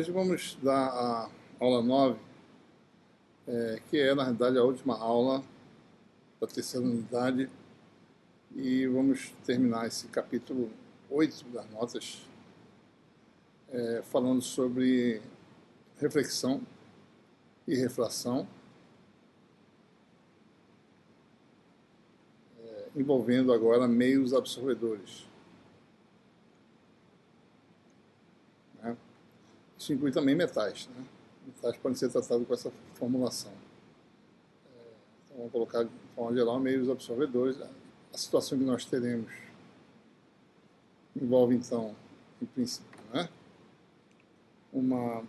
Hoje vamos dar a aula 9, que é, na realidade, a última aula da terceira unidade, e vamos terminar esse capítulo 8 das notas, falando sobre reflexão e refração, envolvendo agora meios absorvedores. Isso inclui também metais. Metais podem ser tratados com essa formulação. Então, vamos colocar de forma geral meios absorvedores. A situação que nós teremos envolve, então, em princípio, uma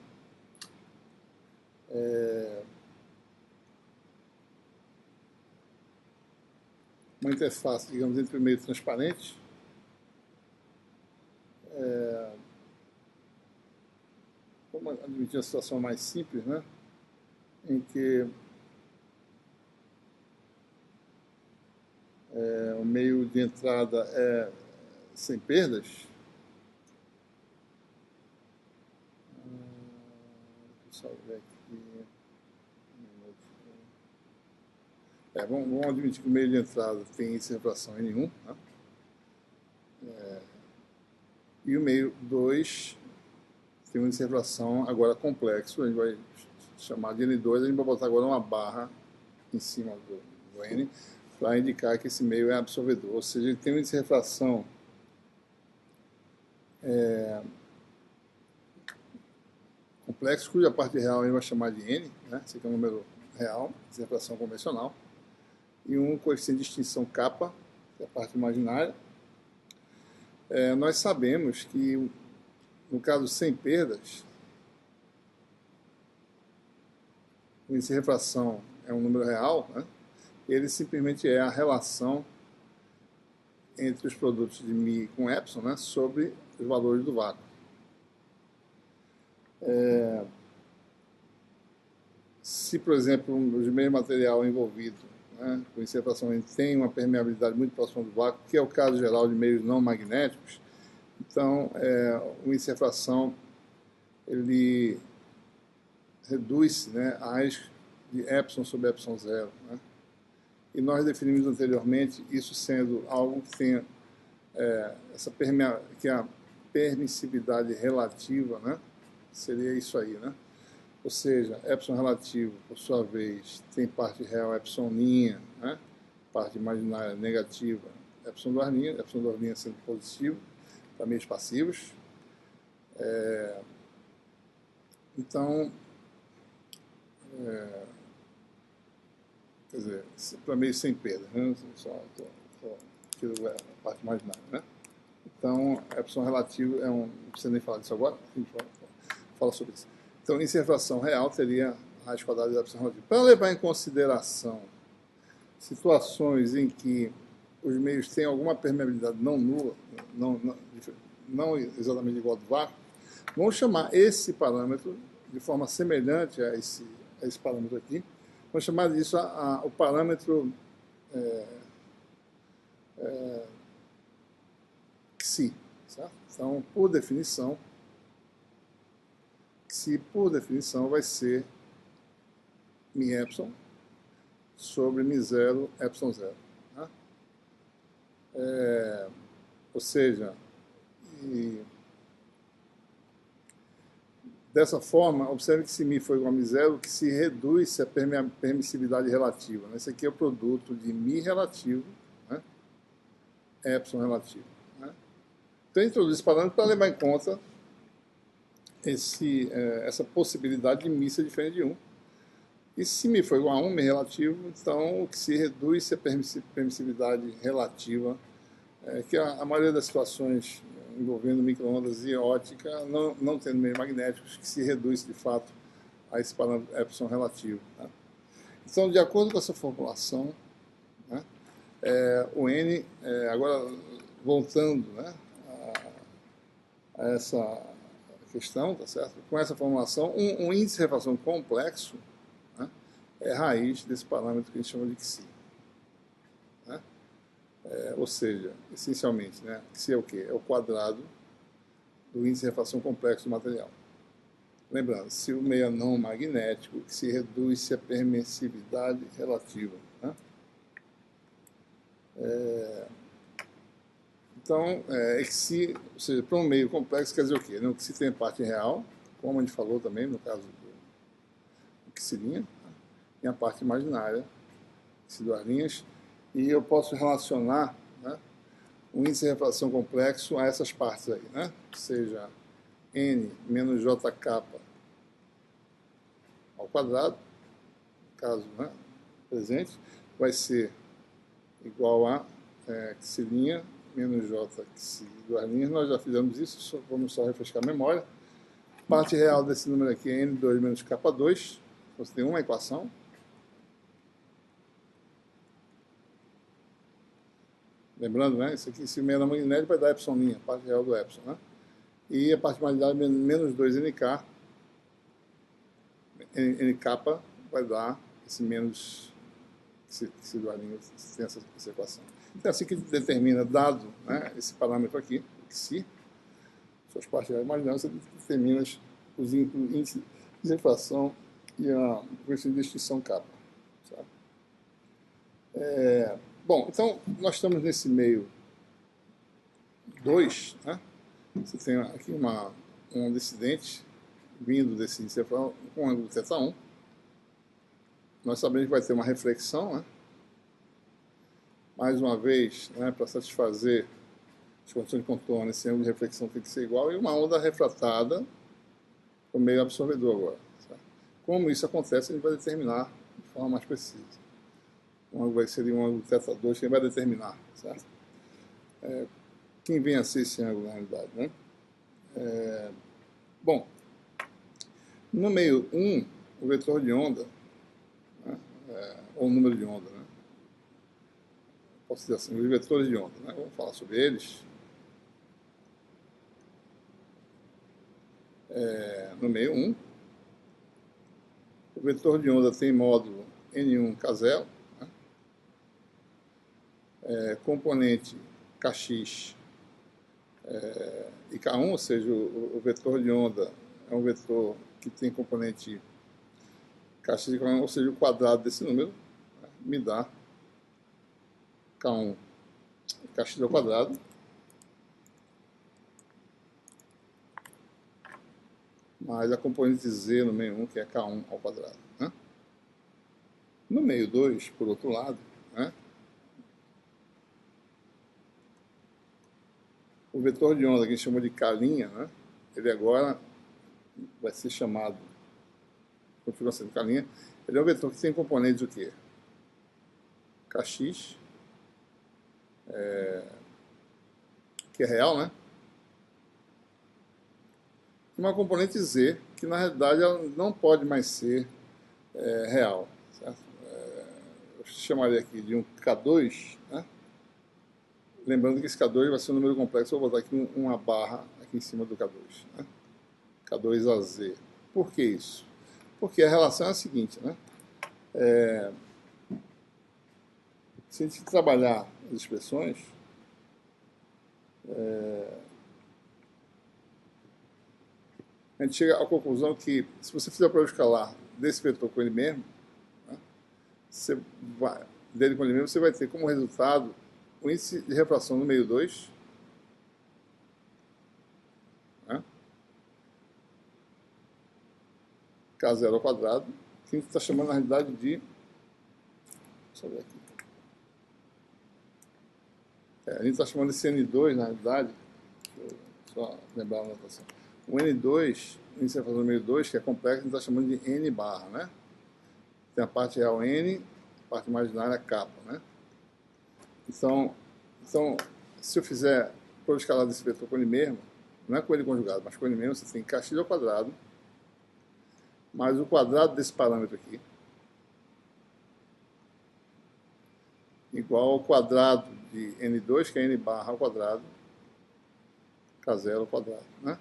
interface, digamos, entre o meio transparente, vamos admitir a situação mais simples, em que o meio de entrada é sem perdas. Deixa eu ver aqui. Vamos admitir que o meio de entrada tem índice de refração N1, e o meio 2 tem um índice de refração agora complexo, a gente vai chamar de N2, a gente vai botar agora uma barra em cima do N, para indicar que esse meio é absorvedor, ou seja, ele tem um índice de refração complexo, cuja parte real a gente vai chamar de N, esse aqui é um número real, índice de refração convencional, e um coeficiente de extinção kappa, que é a parte imaginária. Nós sabemos que, no caso sem perdas, o índice de refração é um número real, ele simplesmente é a relação entre os produtos de μ com epsilon, sobre os valores do vácuo. Se, por exemplo, o meio material envolvido, com índice de refração, tem uma permeabilidade muito próxima do vácuo, que é o caso geral de meios não magnéticos, então o índice de refração ele reduz-se a raiz de epsilon sobre epsilon zero. E nós definimos anteriormente isso sendo algo que tenha que a permissibilidade relativa, seria isso aí, Ou seja, epsilon relativo, por sua vez, tem parte real epsiloninha, parte imaginária negativa, epsilon 2' sendo positivo, para meios passivos. Então, quer dizer, para meios sem perda, só tiro a parte imaginária, Então, epsilon relativo não precisa nem falar disso agora, a gente vai falar sobre isso. Então, índice de refração real teria a raiz quadrada de epsilon relativo. Para levar em consideração situações em que os meios têm alguma permeabilidade não nula, não exatamente igual ao do vácuo, vamos chamar esse parâmetro de forma semelhante a esse parâmetro aqui. Vamos chamar disso o parâmetro Xi. Certo? Então, por definição, Xi, por definição, vai ser μ epsilon sobre μ0 epsilon 0. Ou seja, dessa forma, observe que se μ for igual a μ0, que se reduz a permissibilidade relativa. Esse aqui é o produto de μ relativo, epsilon relativo. Então, eu introduzo esse parâmetro para levar em conta essa possibilidade de μ ser diferente de 1. E se μ for igual a 1, μ relativo, então o que se reduz é a permissibilidade relativa, que a maioria das situações envolvendo micro-ondas e ótica, não tendo meios magnéticos, que se reduz de fato a esse parâmetro epsilon relativo. Então, de acordo com essa formulação, o N, agora voltando a essa questão, tá certo? Com essa formulação, um índice de refração complexo é raiz desse parâmetro que a gente chama de Xi. Ou seja, essencialmente, Xi é o quê? É o quadrado do índice de refração complexo do material. lembrando, se o meio é não magnético, se reduz-se a permissividade relativa. Né? Então, XI, ou seja, para um meio complexo, quer dizer o quê? No XI tem a parte real, como a gente falou também no caso do Xilinha, e a parte imaginária, XI duas linhas, e eu posso relacionar, né, o índice de refração complexo a essas partes aí, né? Ou seja, N menos JK ao quadrado, no caso, né, presente, vai ser igual a Xilinha menos J Xi duas linhas. Nós já fizemos isso, vamos só refrescar a memória. Parte real desse número aqui é N2 menos K2. Você tem uma equação. Lembrando, né? Isso aqui, se o meio é magnético, vai dar epsilon, parte real do epsilon, né? E a parte imaginária, menos 2NK, NK vai dar esse menos, esse duas linhas, tem essa equação. Então, é assim que determina, dado, né, esse parâmetro aqui, Xi, suas partes reais imaginárias, você determina os índices de refração e a coeficiente de extinção kappa. Bom, então nós estamos nesse meio 2, né? Você tem aqui um descendente vindo desse índice com um ângulo θ1. Nós sabemos que vai ter uma reflexão, né? Mais uma vez, né, para satisfazer as condições de contorno, esse ângulo de reflexão tem que ser igual, e uma onda refratada o meio absorvedor agora. Certo? Como isso acontece, a gente vai determinar de forma mais precisa. Um ângulo seria um ângulo θ2, quem vai determinar, certo? Quem vem a ser esse ângulo, na realidade, né? Bom, no meio 1, o vetor de onda, né, ou o número de onda, né? Posso dizer assim, os vetores de onda, né? Vamos falar sobre eles. No meio 1, o vetor de onda tem módulo N1K0, né? Componente Kx e K1, ou seja, o vetor de onda é um vetor que tem componente Kx e K1, ou seja, o quadrado desse número, né, me dá K1 Kx ao quadrado, mais a componente Z no meio 1, que é K1 ao quadrado. Né? No meio 2, por outro lado, né, o vetor de onda que a gente chamou de K', né, ele agora vai ser chamado, continua sendo K', ele é um vetor que tem componentes o quê? Kx, que é real, né? E uma componente Z, que na realidade ela não pode mais ser real. Certo? Eu chamaria aqui de um K2, né? Lembrando que esse K2 vai ser um número complexo, eu vou botar aqui uma barra aqui em cima do K2. Né? K2AZ. Por que isso? Porque a relação é a seguinte, né? Se a gente trabalhar as expressões, a gente chega à conclusão que, se você fizer a prova escalar desse vetor com ele mesmo, né, dele com ele mesmo, você vai ter como resultado o índice de refração no meio 2, né, K0 ao quadrado, que a gente está chamando na realidade de... Deixa eu ver aqui. A gente está chamando esse N2, na realidade, só lembrar a anotação. O N2, o índice de refração no meio 2, que é complexo, a gente está chamando de N barra, né? Tem a parte real N, a parte imaginária K, né? Então, se eu fizer prova escalar desse vetor com ele mesmo, não é com ele conjugado, mas com ele mesmo, você tem Kx ao quadrado, mais o quadrado desse parâmetro aqui, igual ao quadrado de N2, que é N barra ao quadrado, K0 ao quadrado, né?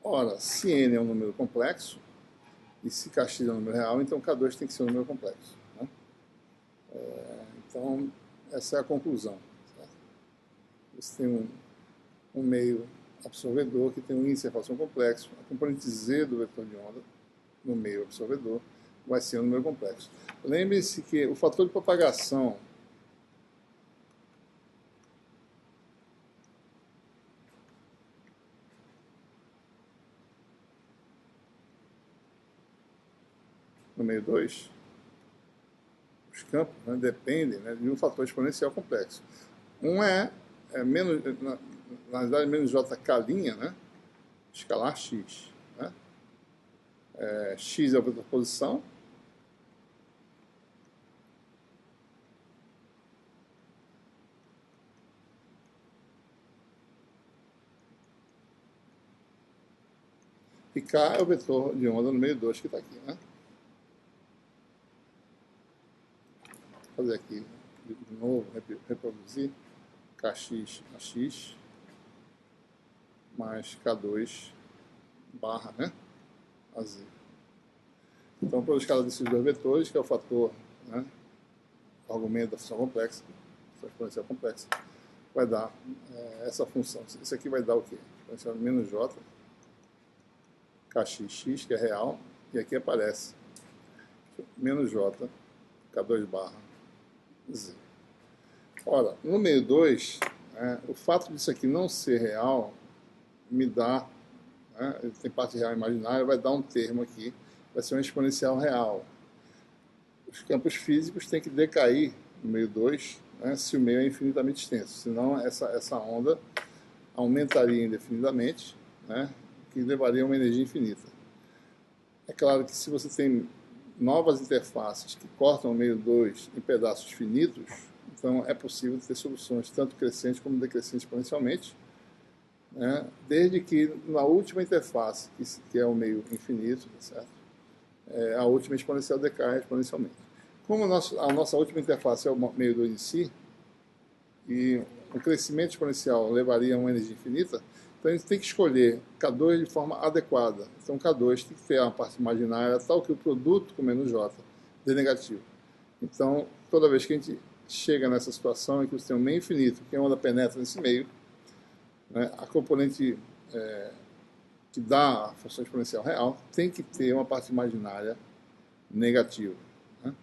Ora, se N é um número complexo, e se Kx é um número real, então K2 tem que ser um número complexo. Né? Então, essa é a conclusão. Certo? Você tem um meio absorvedor, que tem um índice de refração complexo. A componente Z do vetor de onda, no meio absorvedor, vai ser um número complexo. Lembre-se que o fator de propagação no meio 2, os campos, né, dependem, né, de um fator exponencial complexo. Um é menos, na verdade, menos jk', né, escalar x. Né? X é o vetor posição. E K é o vetor de onda no meio 2 que está aqui. Né? Vou fazer aqui de novo, reproduzir Kx a x mais K2 barra, né, a z. Então, pela escala desses dois vetores, que é o fator, né, o argumento da função complexa, função exponencial complexa, vai dar essa função. Isso aqui vai dar o quê? Exponencial menos j, kxx, que é real, e aqui aparece menos j, k2 barra z. Ora, no meio 2, o fato disso aqui não ser real me dá, né, ele tem parte real e imaginária, vai dar um termo aqui, vai ser um exponencial real. Os campos físicos têm que decair no meio 2, né, se o meio é infinitamente extenso, senão essa onda aumentaria indefinidamente, né, que levaria a uma energia infinita. É claro que se você tem novas interfaces que cortam o meio 2 em pedaços finitos, então é possível ter soluções tanto crescentes como decrescentes exponencialmente, né, desde que na última interface, que é o meio infinito, tá certo? A última exponencial decai exponencialmente. Como a nossa última interface é o meio 2 em si, e o crescimento exponencial levaria a uma energia infinita, então a gente tem que escolher K2 de forma adequada. Então K2 tem que ter uma parte imaginária tal que o produto com menos J dê negativo. Então, toda vez que a gente chega nessa situação em que você tem um meio infinito, que a onda penetra nesse meio, né, a componente que dá a função exponencial real tem que ter uma parte imaginária negativa. Né?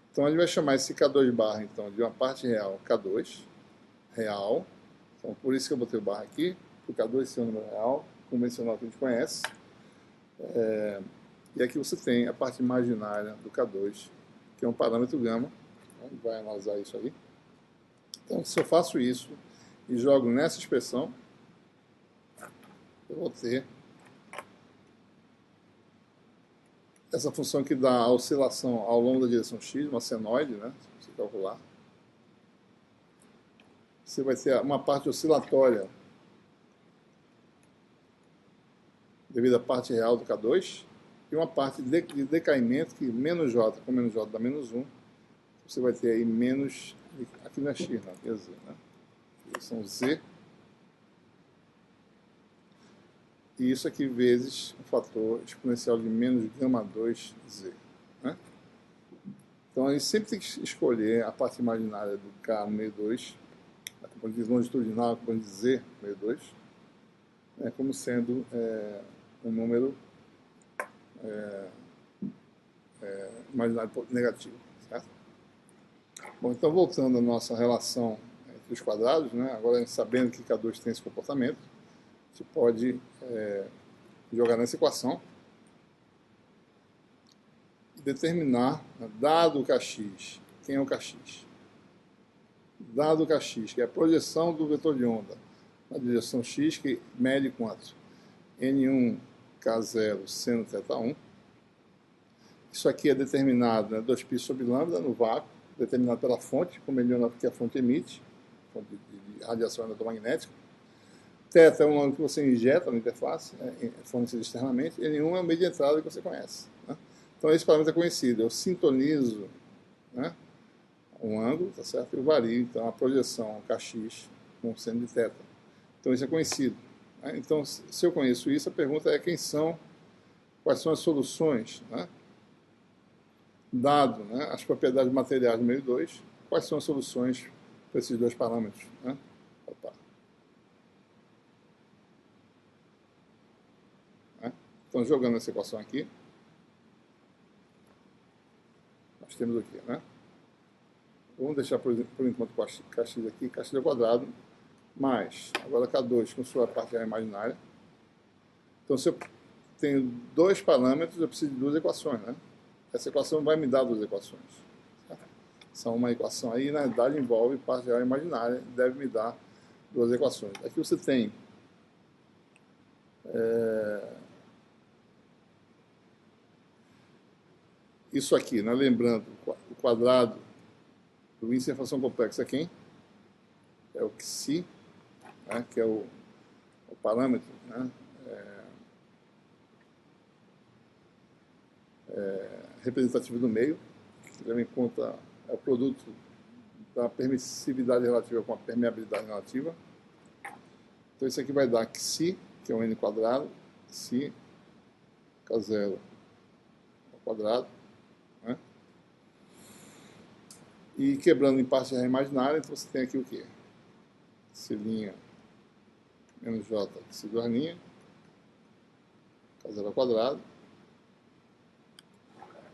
Então a gente vai chamar esse K2 barra então, de uma parte real K2, real. Então por isso que eu botei o barra aqui, o K2 ser um número real, convencional que a gente conhece. E aqui você tem a parte imaginária do K2, que é um parâmetro gama. A gente vai analisar isso aí. Então se eu faço isso e jogo nessa expressão, eu vou ter essa função que dá a oscilação ao longo da direção x, uma senoide, né, se você calcular. Você vai ter uma parte oscilatória devido à parte real do K2 e uma parte de decaimento que menos j com menos j dá menos 1. Você vai ter aí menos, aqui não é x, não, aqui é z, né? Direção z. E isso aqui vezes o fator exponencial de menos gama 2z. Né? Então a gente sempre tem que escolher a parte imaginária do K no meio 2, a componente longitudinal, a componente z no meio 2, né, como sendo um número imaginário negativo. Certo? Bom, então voltando à nossa relação entre os quadrados, né, agora sabendo que K2 tem esse comportamento, você pode jogar nessa equação e determinar, dado o Kx, quem é o Kx? Dado o Kx, que é a projeção do vetor de onda na direção x, que mede quanto? N1, K0, seno θ1. Isso aqui é determinado, né, 2π sobre lambda no vácuo, determinado pela fonte, como ele que a fonte emite, fonte de radiação eletromagnética. Θ é um ângulo que você injeta na interface, fornecido externamente. N1 é o meio de entrada que você conhece. Né? Então, esse parâmetro é conhecido. Eu sintonizo, né, um ângulo, tá certo? Eu vario, então, a projeção Kx com seno de θ. Então, isso é conhecido. Né? Então, se eu conheço isso, a pergunta é quais são as soluções, né? Dado, né, as propriedades materiais do meio 2, quais são as soluções para esses dois parâmetros? Né? Opa. Então, jogando essa equação aqui, nós temos aqui, né? Vamos deixar por enquanto kx aqui, kx ao quadrado, mais, agora K2 com sua parte imaginária. Então, se eu tenho dois parâmetros, eu preciso de duas equações, né? Essa equação vai me dar duas equações. São uma equação aí, na verdade, envolve parte real imaginária, deve me dar duas equações. Aqui você tem isso aqui, né? Lembrando, o quadrado do índice de função complexa é quem? É o Xi, né? Que é o parâmetro, né? Representativo do meio, que leva em conta o produto da permissividade relativa com a permeabilidade relativa. Então isso aqui vai dar Xi, que é um n quadrado, Xi K0 ao quadrado, né? E quebrando em parte real imaginária, então você tem aqui o quê? Xi' menos J, Xi duas', K0 ao quadrado.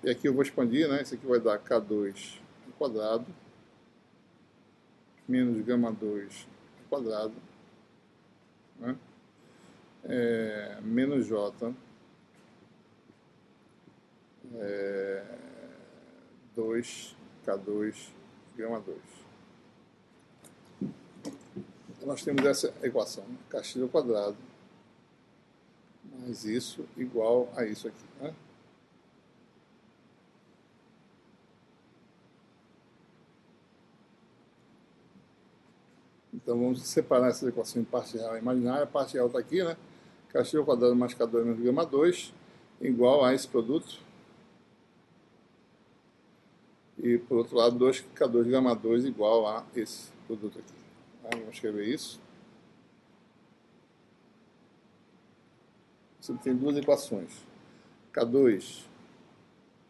E aqui eu vou expandir, né? Isso aqui vai dar K2 ao quadrado, menos gama 2 ao quadrado, né? Menos J 2 K2 gama 2. Então nós temos essa equação, né? Kx ao quadrado mais isso igual a isso aqui, né? Então vamos separar essa equação em parte real e imaginária. A parte real está aqui, né? Kx ao quadrado mais K2 menos gama 2 igual a esse produto. E por outro lado, 2K2 gama 2 igual a esse produto aqui. Vamos escrever isso. Você tem duas equações. K2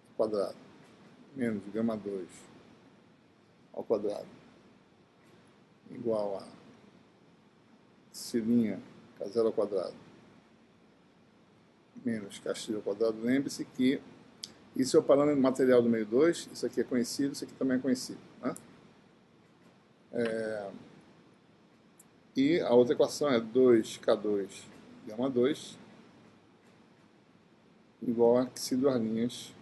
ao quadrado menos gama 2 ao quadrado igual a Xi' K0 ao quadrado menos Kx ao quadrado. Lembre-se que isso é o parâmetro material do meio 2, isso aqui é conhecido, isso aqui também é conhecido, né? E a outra equação é 2K2 gama 2 igual a Xi duas'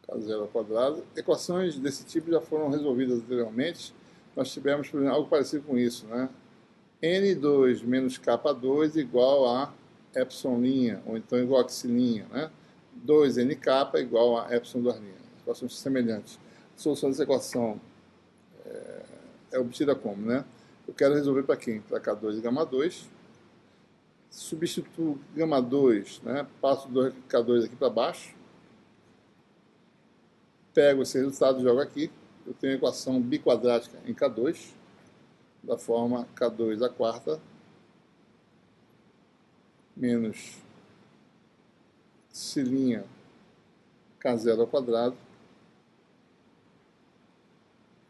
K0 ao quadrado. Equações desse tipo já foram resolvidas anteriormente. Nós tivemos, por exemplo, algo parecido com isso, né? N2 menos K2 igual a epsilon', ou então igual a Xi', né? 2nk igual a epsilon duas'. Equações semelhantes. A solução dessa equação é obtida como, né? Eu quero resolver para quem? Para K2 e gama 2. Substituo gama 2, né? Passo o K2 aqui para baixo. Pego esse resultado e jogo aqui. Eu tenho a equação biquadrática em K2, da forma K2 à quarta menos Xi' K0 ao quadrado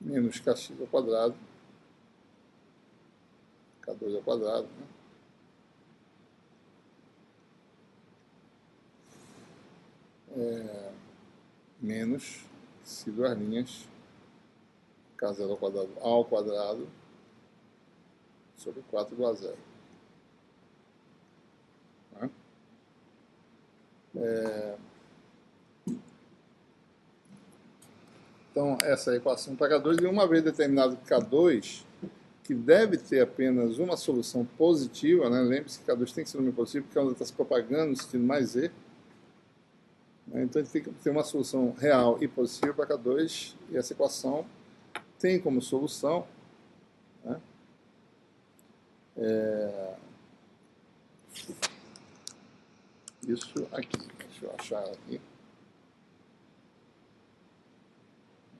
menos Kx ao quadrado, K2 ao quadrado, né? Menos Xi duas', K0 ao quadrado sobre 4 igual a 0. Né? Então, essa é a equação para K2, e uma vez determinado K2, que deve ter apenas uma solução positiva, né? Lembre-se que K2 tem que ser um número positivo, porque é onde está se propagando no sentido mais Z. Então, a gente tem que ter uma solução real e positiva para K2, e essa equação tem como solução, né? Isso aqui. Deixa eu achar aqui.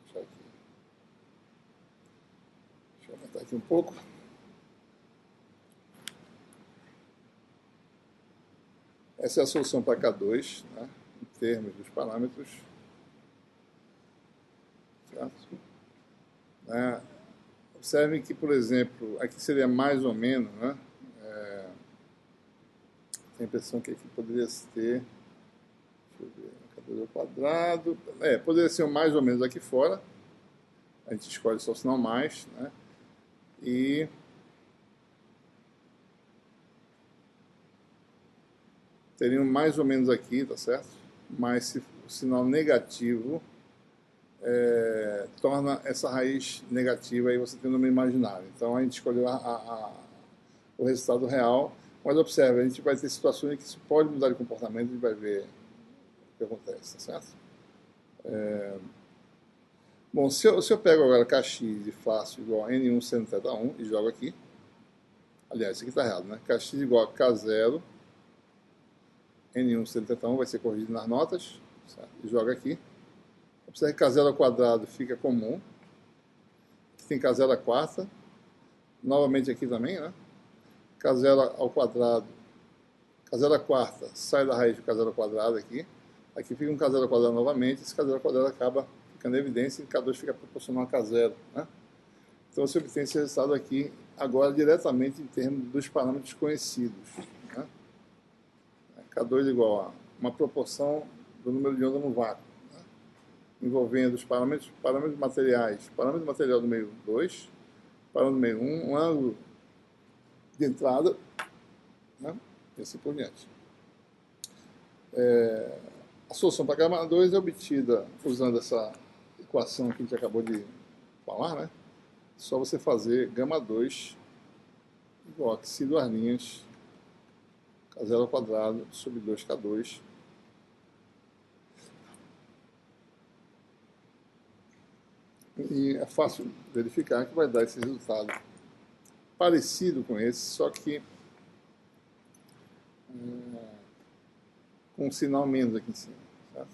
Deixa eu aumentar aqui um pouco. Essa é a solução para K2, né? Em termos dos parâmetros. Certo? Observem que, por exemplo, aqui seria mais ou menos, né? tenho a impressão que aqui poderia ter, deixa eu ver, K2 ao quadrado, poderia ser mais ou menos aqui fora, a gente escolhe só o sinal mais, né? E teria mais ou menos aqui, tá certo? Mas se o sinal negativo torna essa raiz negativa e você tem um número imaginário. Então a gente escolheu o resultado real, mas observe, a gente vai ter situações em que isso pode mudar de comportamento, a gente vai ver o que acontece, tá certo? Bom, se eu pego agora kx e faço igual a n1 seno θ1 e jogo aqui, aliás, isso aqui está errado, né? Kx igual a k0, n1 seno θ1 vai ser corrigido nas notas, certo? E joga aqui. Observe que k0 ao quadrado fica comum, aqui tem k0 à quarta, novamente aqui também, né? K0 ao quadrado, k0 à quarta sai da raiz de k0 ao quadrado aqui, aqui fica um k0 ao quadrado novamente, esse k0 ao quadrado acaba ficando em evidência e K2 fica proporcional a K0, né? Então você obtém esse resultado aqui, agora diretamente em termos dos parâmetros conhecidos, né? K2 igual a uma proporção do número de onda no vácuo, né? Envolvendo os parâmetros materiais, parâmetro material do meio 2, parâmetro do meio 1, um ângulo de entrada, né? E assim por diante. A solução para gama 2 é obtida usando essa equação que a gente acabou de falar, né? Só você fazer gama 2 igual a xi duas linhas K0 ao quadrado sobre 2K2 e é fácil verificar que vai dar esse resultado parecido com esse, só que com um sinal menos aqui em cima, certo?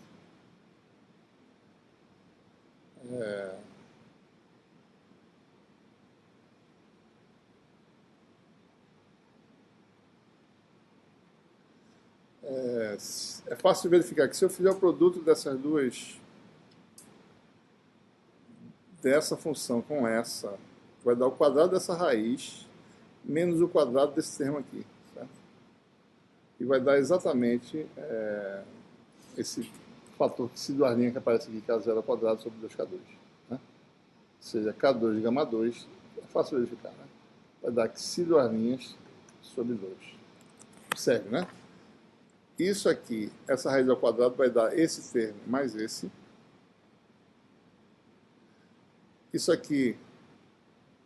É fácil verificar que se eu fizer o produto dessas duas, dessa função com essa, vai dar o quadrado dessa raiz menos o quadrado desse termo aqui, certo? E vai dar exatamente esse fator xi duas linhas que aparece aqui, K0 ao quadrado sobre 2K2, né? Ou seja, K2 gama 2, é fácil verificar, né? Vai dar xi duas linhas sobre 2. Observe, né? Isso aqui, essa raiz ao quadrado vai dar esse termo mais esse. Isso aqui,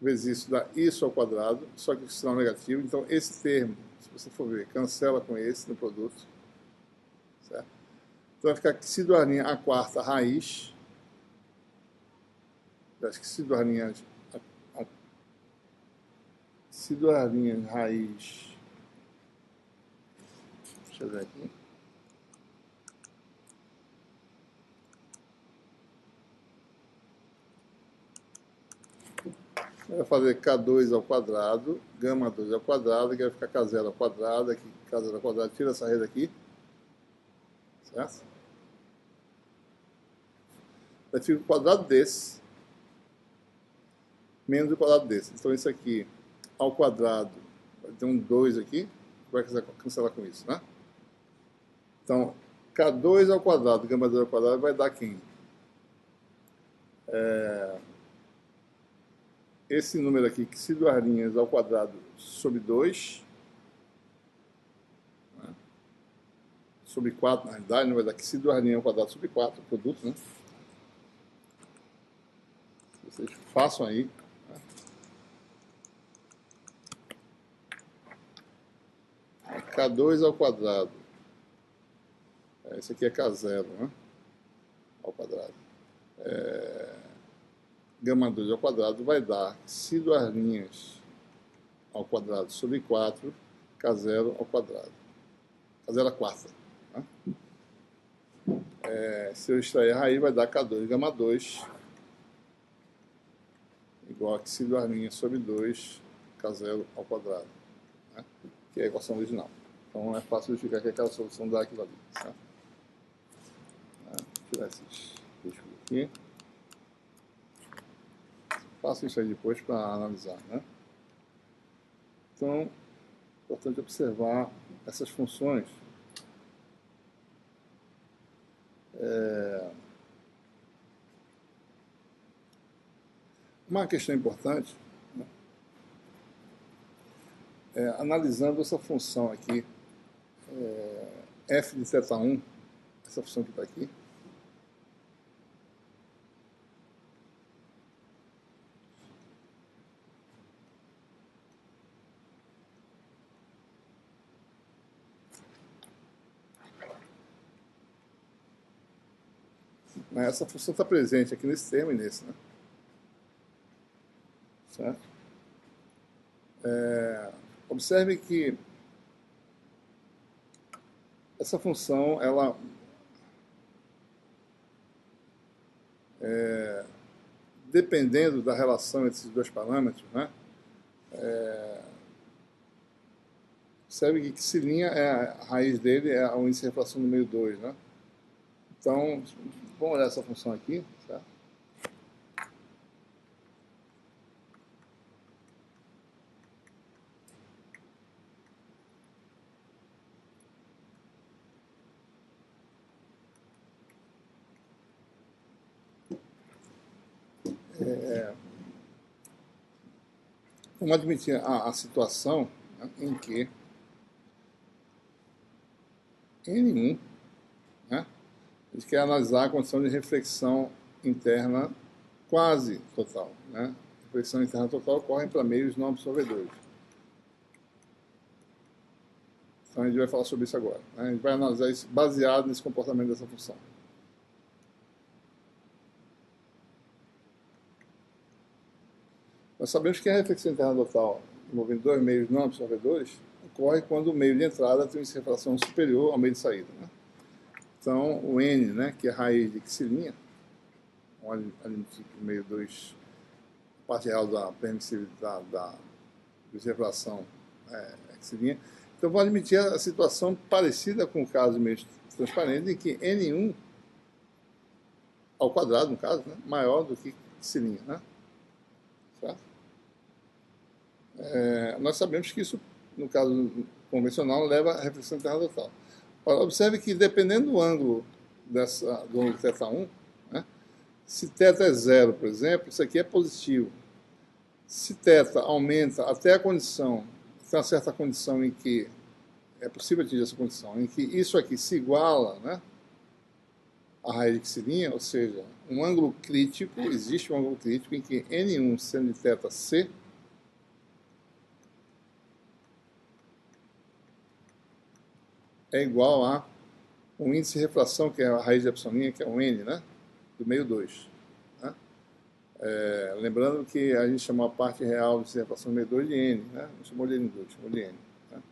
vezes isso, dá isso ao quadrado, só que o sinal negativo. Então, esse termo, se você for ver, cancela com esse no produto. Certo? Então, vai ficar xi duas linhas a quarta raiz. Acho que xi duas linhas raiz. Deixa eu ver aqui. Vai fazer K2 ao quadrado, gama 2 ao quadrado, que vai ficar K0 ao quadrado, aqui K0 ao quadrado, tira essa rede aqui, certo? Vai ficar o quadrado desse, menos o quadrado desse. Então isso aqui ao quadrado, vai ter um 2 aqui, vai cancelar com isso, né? Então, K2 ao quadrado, gama 2 ao quadrado, vai dar quem? Esse número aqui, que se duas linhas ao quadrado sobre 2, né? Sobre 4, na realidade, não vai dar que se duas linhas ao quadrado sobre 4, produto, né? Vocês façam aí. Né? K2 ao quadrado. Esse aqui é K0, né? Ao quadrado. Gama 2 ao quadrado vai dar si duas linhas ao quadrado sobre 4, K0 ao quadrado. K0 à quarta. Né? Se eu extrair a raiz, vai dar K2 gama 2 igual a si duas linhas sobre 2, K0 ao quadrado. Né? Que é a equação original. Então é fácil verificar que aquela solução dá aquilo ali. Tá? Vou tirar esses riscos aqui. Faço isso aí depois para analisar, né? Então, importante observar essas funções. Uma questão importante, né, analisando essa função aqui, f de θ1, essa função que está aqui, essa função está presente aqui nesse termo e nesse, né? Certo? Observe que essa função, ela dependendo da relação entre esses dois parâmetros, né? Observe que x'e' a raiz dele é o índice de refração número 2, né? Então, vamos olhar essa função aqui, certo? Vamos admitir a situação, né, em que N1, né, a gente quer analisar a condição de reflexão interna quase total, né? A reflexão interna total ocorre para meios não absorvedores. Então a gente vai falar sobre isso agora, né? A gente vai analisar isso baseado nesse comportamento dessa função. Nós sabemos que a reflexão interna total envolvendo dois meios não absorvedores ocorre quando o meio de entrada tem uma refração superior ao meio de saída, né? Então, o N, né, que é a raiz de x'e', onde a gente meio 2, a parte real da permissividade da refração x'e'. Então, vou admitir a situação parecida com o caso meio transparente, em que N1 ao quadrado, no caso, né, maior do que x'e', né? Certo? Nós sabemos que isso, no caso convencional, leva à reflexão interna total. Ora, observe que, dependendo do ângulo do ângulo θ1, né, se θ é zero, por exemplo, isso aqui é positivo. Se θ aumenta até a condição, tem uma certa condição em que é possível atingir essa condição, em que isso aqui se iguala, né, a raiz de x'e', ou seja, um ângulo crítico, existe um ângulo crítico em que N1 seno de θc é igual a um índice de refração, que é a raiz de epsilonia, que é o N, né, do meio 2. Né? Lembrando que a gente chamou a parte real de refração do meio 2 de N, né? Não chamou de N2, chamou de N. Né?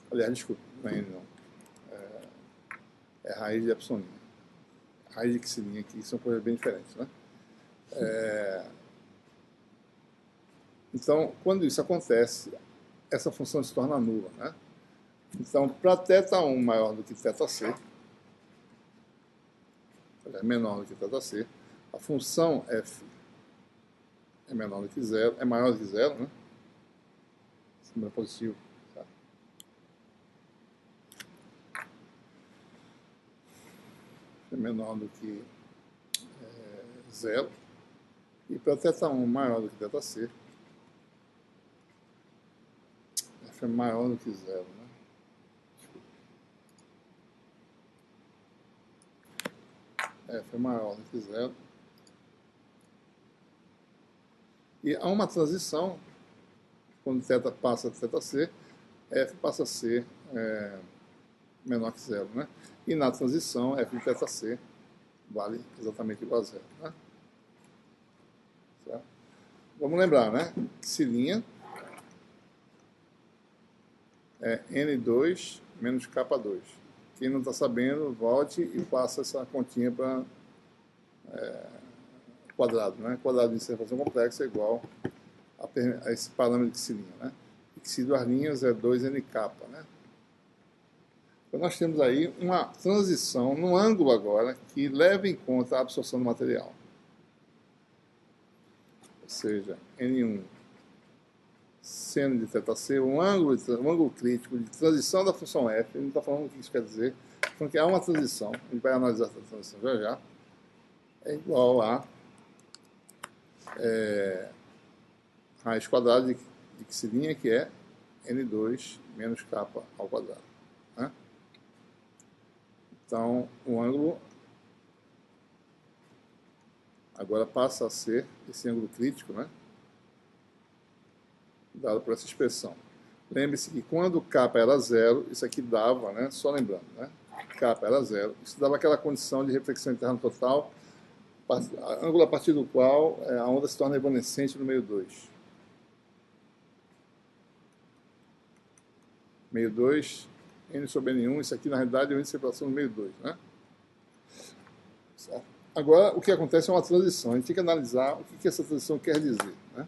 Aliás, desculpa, não é N não. É a raiz de epsilonia. A raiz de x'e' aqui são coisas bem diferentes. Né? Então, quando isso acontece, essa função se torna nula. Né? Então, para θ1 maior do que θc, menor do que θc, a função f é menor do que zero, é maior do que zero, né? Símbolo positivo. Tá? É menor do que zero. E para θ1 maior do que θc, f é maior do que zero. Né? F é maior do que zero. E há uma transição, quando θ passa de θc, f passa a ser menor que zero. Né? E na transição, f de θc vale exatamente igual a zero. Né? Certo? Vamos lembrar, né? X'e' é N2 menos K2. Quem não está sabendo, volte e faça essa continha para quadrado. Né? Quadrado de refração complexa é igual a esse parâmetro de x'e'. Né? Xi duas linhas é 2nk. Né? Então nós temos aí uma transição no ângulo agora que leva em conta a absorção do material. Ou seja, N1 seno de θc, um ângulo crítico de transição da função f. Ele não está falando o que isso quer dizer, está falando que há uma transição, a gente vai analisar essa transição já já, é igual a raiz quadrada de x'inha, que é n2 menos k ao quadrado. Né? Então, o ângulo agora passa a ser esse ângulo crítico, né? Dado por essa expressão. Lembre-se que quando k era zero, isso aqui dava, né? Só lembrando, né? K era zero, isso dava aquela condição de reflexão interna total, ângulo a partir do qual a onda se torna evanescente no meio 2. Meio 2, n sobre n1, isso aqui na realidade é o índice de separação no meio 2, né? Certo? Agora, o que acontece é uma transição. A gente tem que analisar o que essa transição quer dizer, né?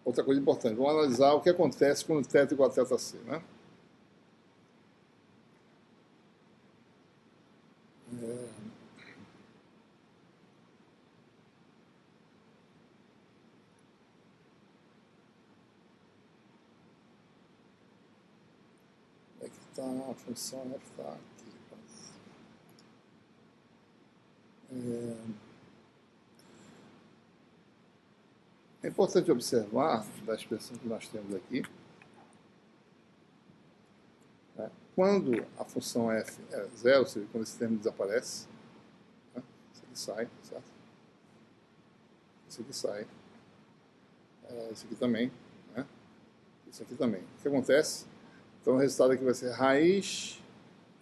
Outra coisa importante, vamos analisar o que acontece quando θ é igual a θc, né? É que está a função f está aqui. É importante observar da expressão que nós temos aqui, né? Quando a função f é zero, ou seja, quando esse termo desaparece, né? Isso aqui sai, certo? Isso aqui sai. Isso aqui também, né? Isso aqui também. O que acontece? Então o resultado aqui vai ser raiz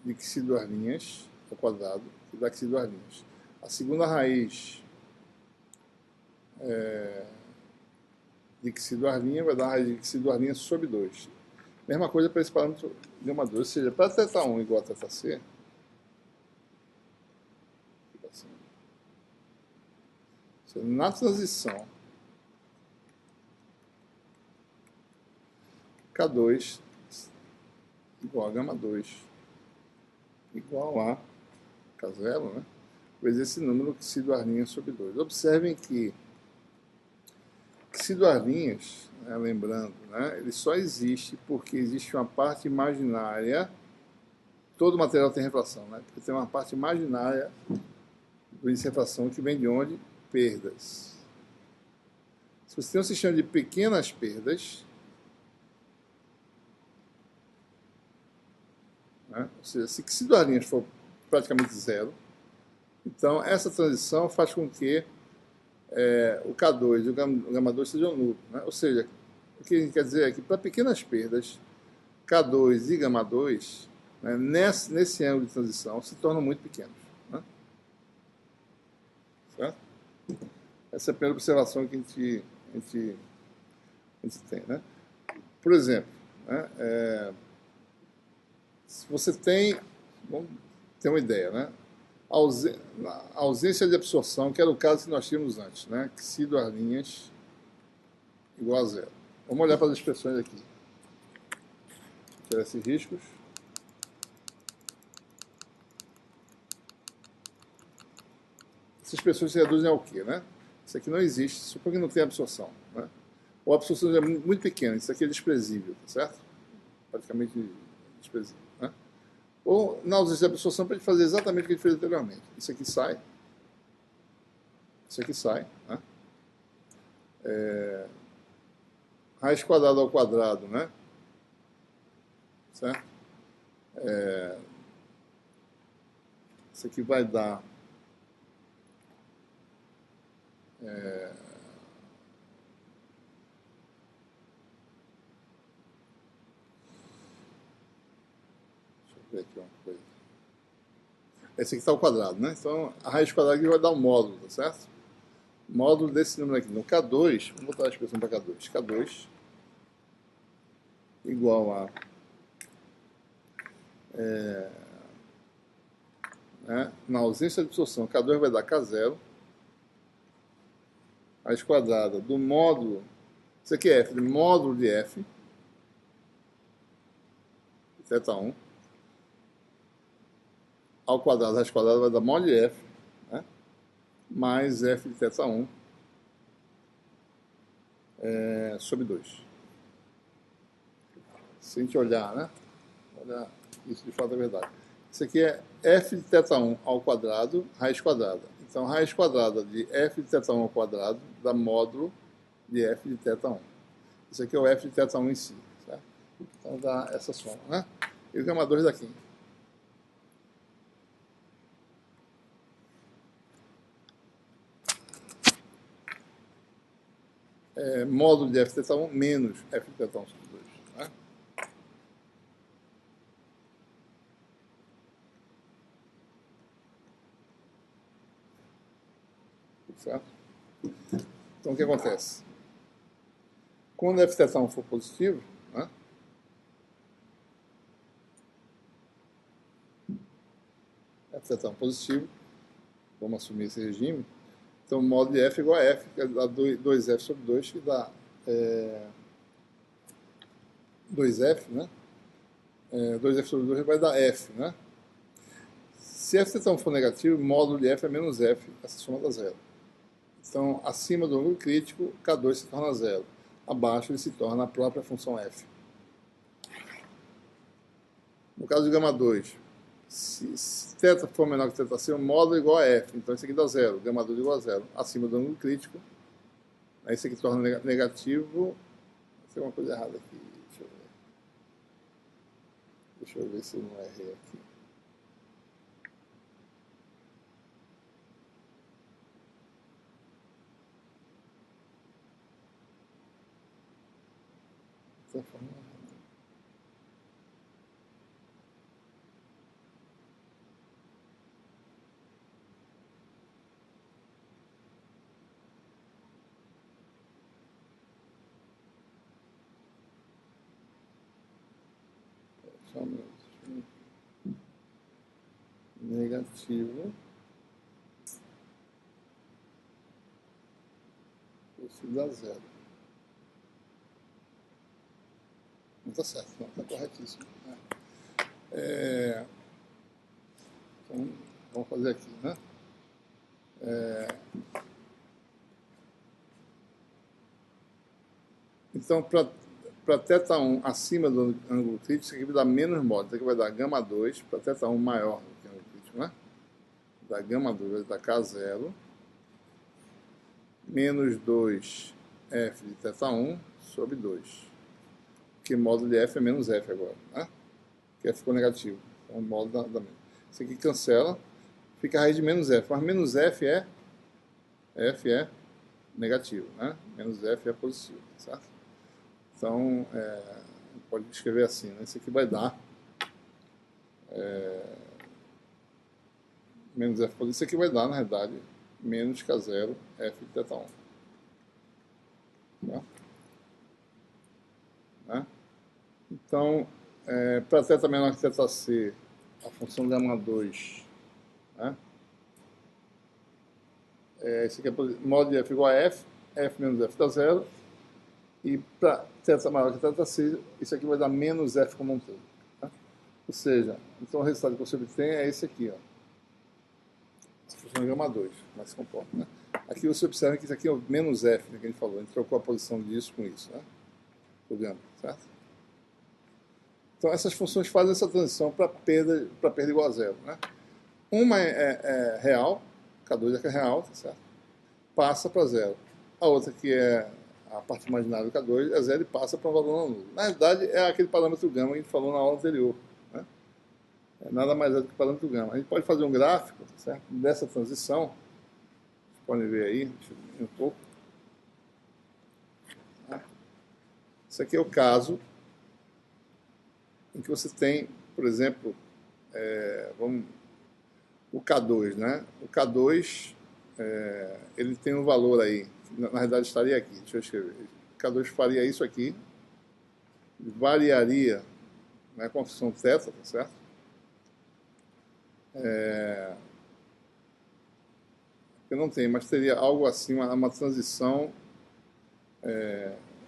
de xi duas linhas ao quadrado, que dá xi duas linhas. A segunda raiz de xi duas linhas vai dar a raiz de xi duas linhas sobre 2. Mesma coisa para esse parâmetro gama 2, ou seja, para θ1 igual a θc, fica assim. Na transição K2 igual a gama 2 igual a K0, né? Vezes esse número xi duas linhas sobre 2. Observem que xi duas linhas, né, lembrando, né, ele só existe porque existe uma parte imaginária. Todo material tem refração, né? Porque tem uma parte imaginária do índice de refração que vem de onde? Perdas. Se você tem um sistema de pequenas perdas, né, ou seja, se xi duas linhas for praticamente zero, então essa transição faz com que o K2 e o gama 2 sejam nulos, né? Ou seja, o que a gente quer dizer é que para pequenas perdas, K2 e gama 2, né, nesse ângulo de transição, se tornam muito pequenos. Né? Certo? Essa é a primeira observação que a gente tem. Né? Por exemplo, né, se você tem, vamos ter uma ideia, né? A ausência de absorção, que era o caso que nós tínhamos antes, né? Xi duas linhas igual a zero. Vamos olhar para as expressões aqui. Tirar esses riscos. Essas expressões se reduzem ao quê, né? Isso aqui não existe, supõe que não tem absorção, né? Ou a absorção é muito pequena, isso aqui é desprezível, tá certo? Praticamente desprezível, né? Ou na ausência de absorção, para a gente fazer exatamente o que a gente fez anteriormente. Isso aqui sai. Isso aqui sai, né? Raiz quadrada ao quadrado, né? Certo? Isso aqui vai dar deixa eu ver aqui uma coisa. Esse aqui está ao quadrado, né? Então a raiz quadrada aqui vai dar um módulo, tá certo? Módulo desse número aqui. No K2, vamos botar a expressão para K2. K2 igual a né, na ausência de absorção, K2 vai dar K0, raiz quadrada do módulo, isso aqui é f, de módulo de f, θ1, ao quadrado, raiz quadrada vai dar módulo de f, né, mais f de θ1 sobre 2. Se a gente olhar, né? Olha, isso de fato é verdade. Isso aqui é f de θ1 ao quadrado, raiz quadrada. Então, raiz quadrada de f de θ1 ao quadrado dá módulo de f de θ1. Isso aqui é o f de θ1 em si. Certo? Então, dá essa soma, né? E o gama 2 daqui. Módulo de f de θ1 menos f de θ1 sobre 2. Né? Certo? Então, o que acontece? Quando f de θ1 for positivo, né? F de θ1 positivo, vamos assumir esse regime. Então, o módulo de f é igual a f, que dá 2f sobre 2, que dá 2f, né? 2f sobre 2 vai dar f, né? Se f de θ1 for negativo, o módulo de f é menos f, essa soma dá zero. Então, acima do ângulo crítico, K2 se torna zero. Abaixo, ele se torna a própria função f. No caso de gama 2, se θ for menor que θc, o módulo é igual a f. Então, isso aqui dá zero. Gama 2 igual a zero. Acima do ângulo crítico, aí isso aqui torna negativo. Tem uma coisa errada aqui. Deixa eu ver se eu não errei aqui. Só um minuto. Negativo. Isso dá zero. Não está certo, não, está corretíssimo. Então, vamos fazer aqui, né? Então, para θ1 acima do ângulo crítico, isso aqui vai dar menos módulo. Isso aqui vai dar gama 2 para θ1 maior do que o ângulo crítico, né? Da gama 2 vai dar K0 menos 2f de θ1 sobre 2. Porque módulo de f é menos f agora, né? Que f ficou negativo. Então, o módulo dá menos. Isso aqui cancela, fica a raiz de menos f. Mas menos f é negativo, né? Menos f é positivo, certo? Então, pode escrever assim, né? Isso aqui vai dar menos f positivo. Isso aqui vai dar, na verdade, menos K0 f de θ1. Tá? Né? Então, para θ menor que θc, a função gama 2, né? Isso aqui é módulo de f igual a f menos f dá zero. E para θ maior que θc, isso aqui vai dar menos f como um todo. Tá? Ou seja, então o resultado que você obtém é esse aqui, ó. Essa função é gama 2, mas se comporta, né? Aqui você observa que isso aqui é o menos f, né, que a gente falou. A gente trocou a posição disso com isso, né? O gama, certo? Então essas funções fazem essa transição para perda igual a zero, né? Uma é real, K2 é real, tá certo? Passa para zero. A outra, que é a parte imaginária do K2, é zero e passa para um valor não nulo. Na realidade, é aquele parâmetro gama que a gente falou na aula anterior. Né? Nada mais é do que o parâmetro gama. A gente pode fazer um gráfico, tá certo? Dessa transição. Vocês podem ver aí, deixa eu ver um pouco. Isso aqui é o caso em que você tem, por exemplo, o K2, né? O K2, ele tem um valor aí, na verdade estaria aqui, deixa eu escrever. O K2 faria isso aqui, variaria, né, com a função θ, tá certo? Eu não tenho, mas teria algo assim, uma transição.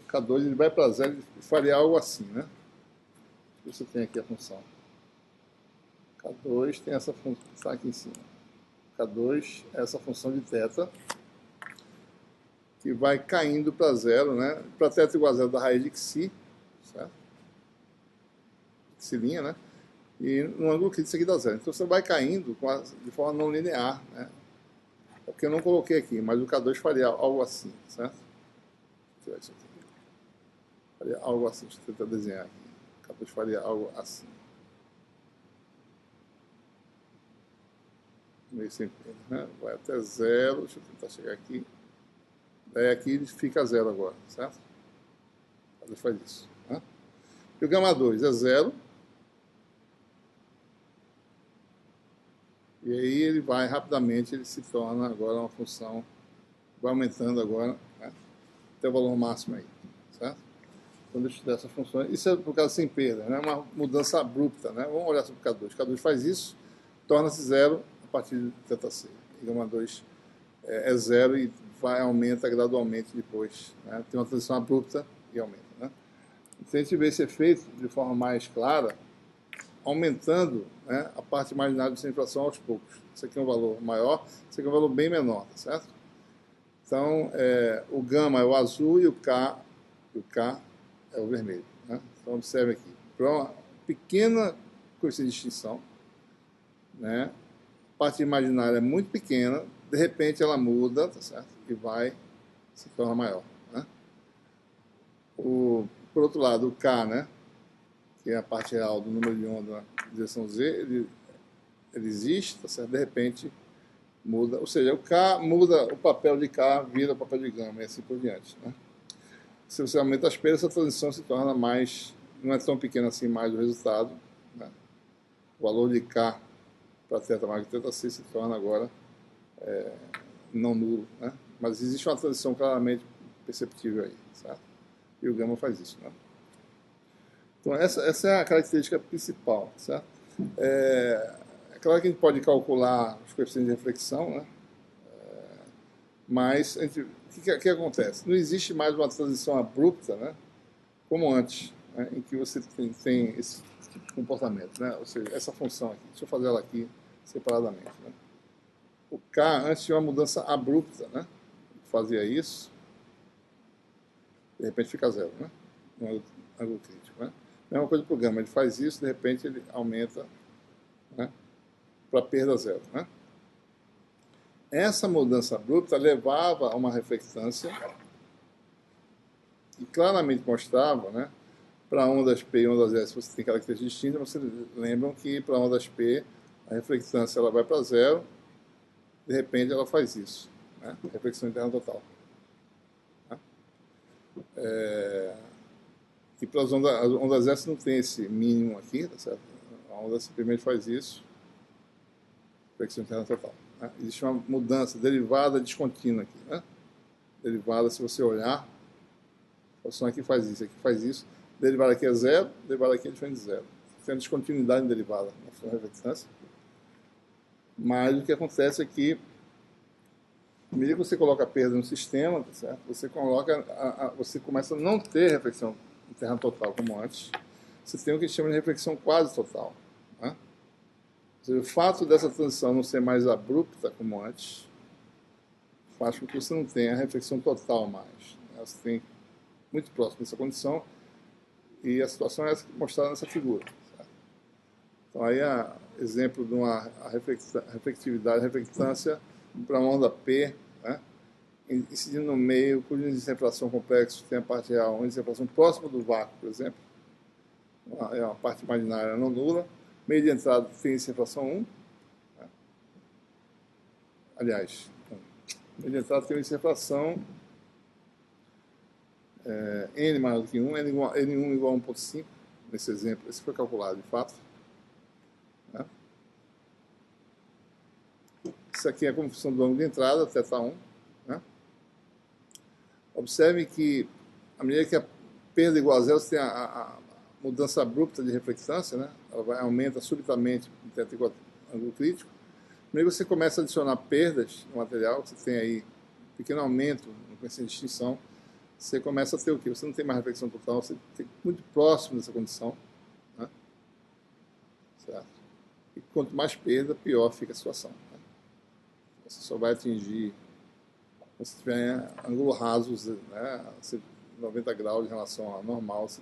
K2 ele vai para zero e faria algo assim, né? Você tem aqui a função. K2 tem essa função que está aqui em cima. K2 é essa função de θ, que vai caindo para zero, né? Para θ igual a zero da raiz de xi, certo? Xilinha, né? E no ângulo crítico isso aqui dá zero. Então você vai caindo de forma não linear, né? É porque eu não coloquei aqui, mas o K2 faria algo assim, certo? Vou tirar isso aqui. Faria algo assim, deixa eu tentar desenhar aqui. O K2 faria algo assim. Meio sem perda, né? Vai até zero, deixa eu tentar chegar aqui. Daí aqui ele fica zero agora, certo? Ele faz isso, né? E o gama 2 é zero. E aí ele vai rapidamente, ele se torna agora uma função, vai aumentando agora, né, até o valor máximo aí, certo? Então deixa eu estudar essa função. Isso é por causa sem perda, né? Uma mudança abrupta, né? Vamos olhar sobre o K2. O K2 faz isso, torna-se zero a partir de θc. E gama 2 é zero e aumenta gradualmente depois, né? Tem uma transição abrupta e aumenta, né? Então a gente vê esse efeito de forma mais clara, aumentando, né, a parte imaginária de inflação aos poucos. Isso aqui é um valor maior, isso aqui é um valor bem menor, tá certo? Então, o gama é o azul e o K é o vermelho, né? Então, observe aqui. Para uma pequena coeficiente de extinção, né, a parte imaginária é muito pequena, de repente ela muda, tá certo? E se torna maior, né? Por outro lado, o K, né, que é a parte real do número de onda na direção Z, ele existe, tá certo? De repente muda, ou seja, o K muda, o papel de K vira o papel de gama e assim por diante, né? Se você aumenta as perdas, essa transição se torna mais, não é tão pequena assim mais o resultado, né? O valor de K para θ maior que θc se torna agora não nulo, né? Mas existe uma transição claramente perceptível aí, certo? E o gama faz isso, né? Então essa é a característica principal, certo? É claro que a gente pode calcular os coeficientes de reflexão, né? Mas o que acontece? Não existe mais uma transição abrupta, né? Como antes, né? Em que você tem esse tipo de comportamento, né? Ou seja, essa função aqui. Deixa eu fazer ela aqui separadamente, né? O K antes tinha uma mudança abrupta, né? Fazia isso, de repente fica zero, né? No ângulo crítico, né? Mesma coisa para o gama, ele faz isso, de repente ele aumenta, né, para perda zero, né? Essa mudança abrupta levava a uma reflectância e claramente mostrava, né, para ondas P e ondas S você tem características distintas, vocês lembram que para ondas P a reflectância ela vai para zero, de repente ela faz isso, né? Reflexão interna total. Né? E para as ondas S não tem esse mínimo aqui, tá certo? A onda simplesmente faz isso, reflexão interna total. Né? Existe uma mudança derivada descontínua aqui, né? Derivada, se você olhar, a função aqui faz isso, derivada aqui é zero, derivada aqui é diferente de zero. Tem uma descontinuidade em derivada na função de reflectância. Mas o que acontece é que, à medida que você coloca a perda no sistema, tá certo? Você começa a não ter reflexão interna total como antes. Você tem o que a gente chama de reflexão quase total. Né? Ou seja, o fato dessa transição não ser mais abrupta como antes faz com que você não tenha a reflexão total mais. Né? Você tem muito próximo dessa condição e a situação é essa mostrada nessa figura. Certo? Então, aí, exemplo de uma reflectividade, reflectância para uma onda P, né, incidindo no meio, cujo índice de refração complexo tem a parte real, um índice de refração próximo do vácuo, por exemplo, é uma parte imaginária não nula, meio de entrada tem índice de refração 1, né, aliás, meio de entrada tem um índice de refração n maior do que 1, n1 igual a 1.5, nesse exemplo, esse foi calculado de fato. Né? Isso aqui é como função do ângulo de entrada, θ1. Né? Observe que, à medida que a perda é igual a zero, você tem a mudança abrupta de reflectância, né? Ela aumenta subitamente em θ igual a ângulo crítico. À medida que você começa a adicionar perdas no material, você tem aí um pequeno aumento no coeficiente de extinção, você começa a ter o quê? Você não tem mais reflexão total, você tem muito próximo dessa condição. Né? Certo? E quanto mais perda, pior fica a situação. Né? você só vai atingir se tiver ângulo raso, né, 90 graus em relação ao normal, você,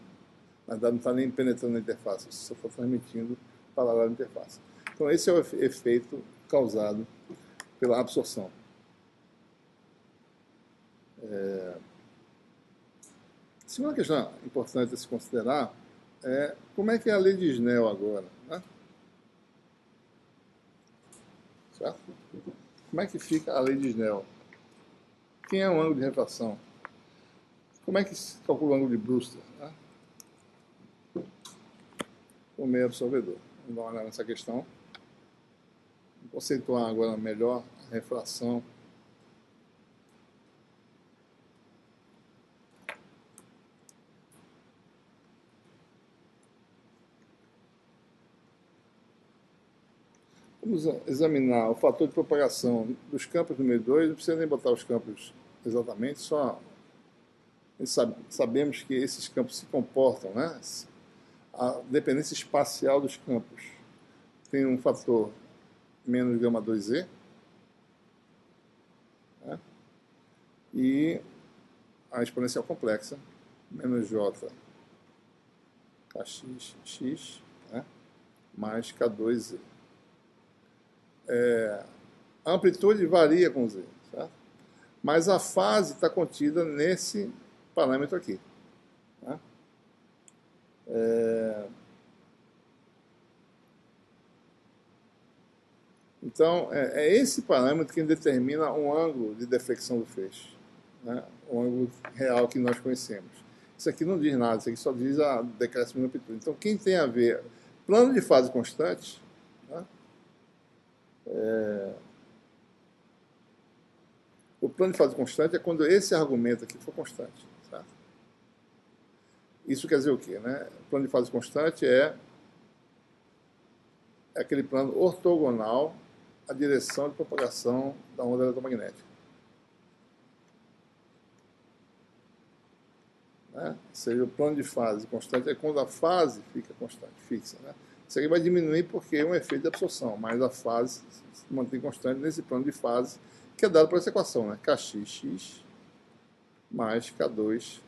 na verdade não está nem penetrando na interface, você só está transmitindo paralelo à interface. Então esse é o efeito causado pela absorção. Segunda questão importante a se considerar é como é que é a lei de Snell agora, né? Certo? Como é que fica a lei de Snell? Quem é o ângulo de refração? Como é que se calcula o ângulo de Brewster? Né? O meio absorvedor. Vamos dar uma olhada nessa questão. Vou conceituar agora melhor a refração. Vamos examinar o fator de propagação dos campos número 2. Não precisa nem botar os campos exatamente, só sabemos que esses campos se comportam, né? A dependência espacial dos campos tem um fator menos gama 2e, né? E a exponencial complexa menos j kx, né? Mais k2z. A amplitude varia com z, certo? Mas a fase está contida nesse parâmetro aqui. Né? Então, é esse parâmetro que determina um ângulo de deflexão do feixe, né? O ângulo real que nós conhecemos. Isso aqui não diz nada, isso aqui só diz a decréscimo de amplitude. Então, quem tem a ver plano de fase constante, né? O plano de fase constante é quando esse argumento aqui for constante. Certo? Isso quer dizer o quê? Né? O plano de fase constante é aquele plano ortogonal à direção de propagação da onda eletromagnética. Né? Ou seja, o plano de fase constante é quando a fase fica constante, fixa. Né? Isso aqui vai diminuir porque é um efeito de absorção, mas a fase se mantém constante nesse plano de fase que é dado por essa equação, né? Kxx mais K2Z.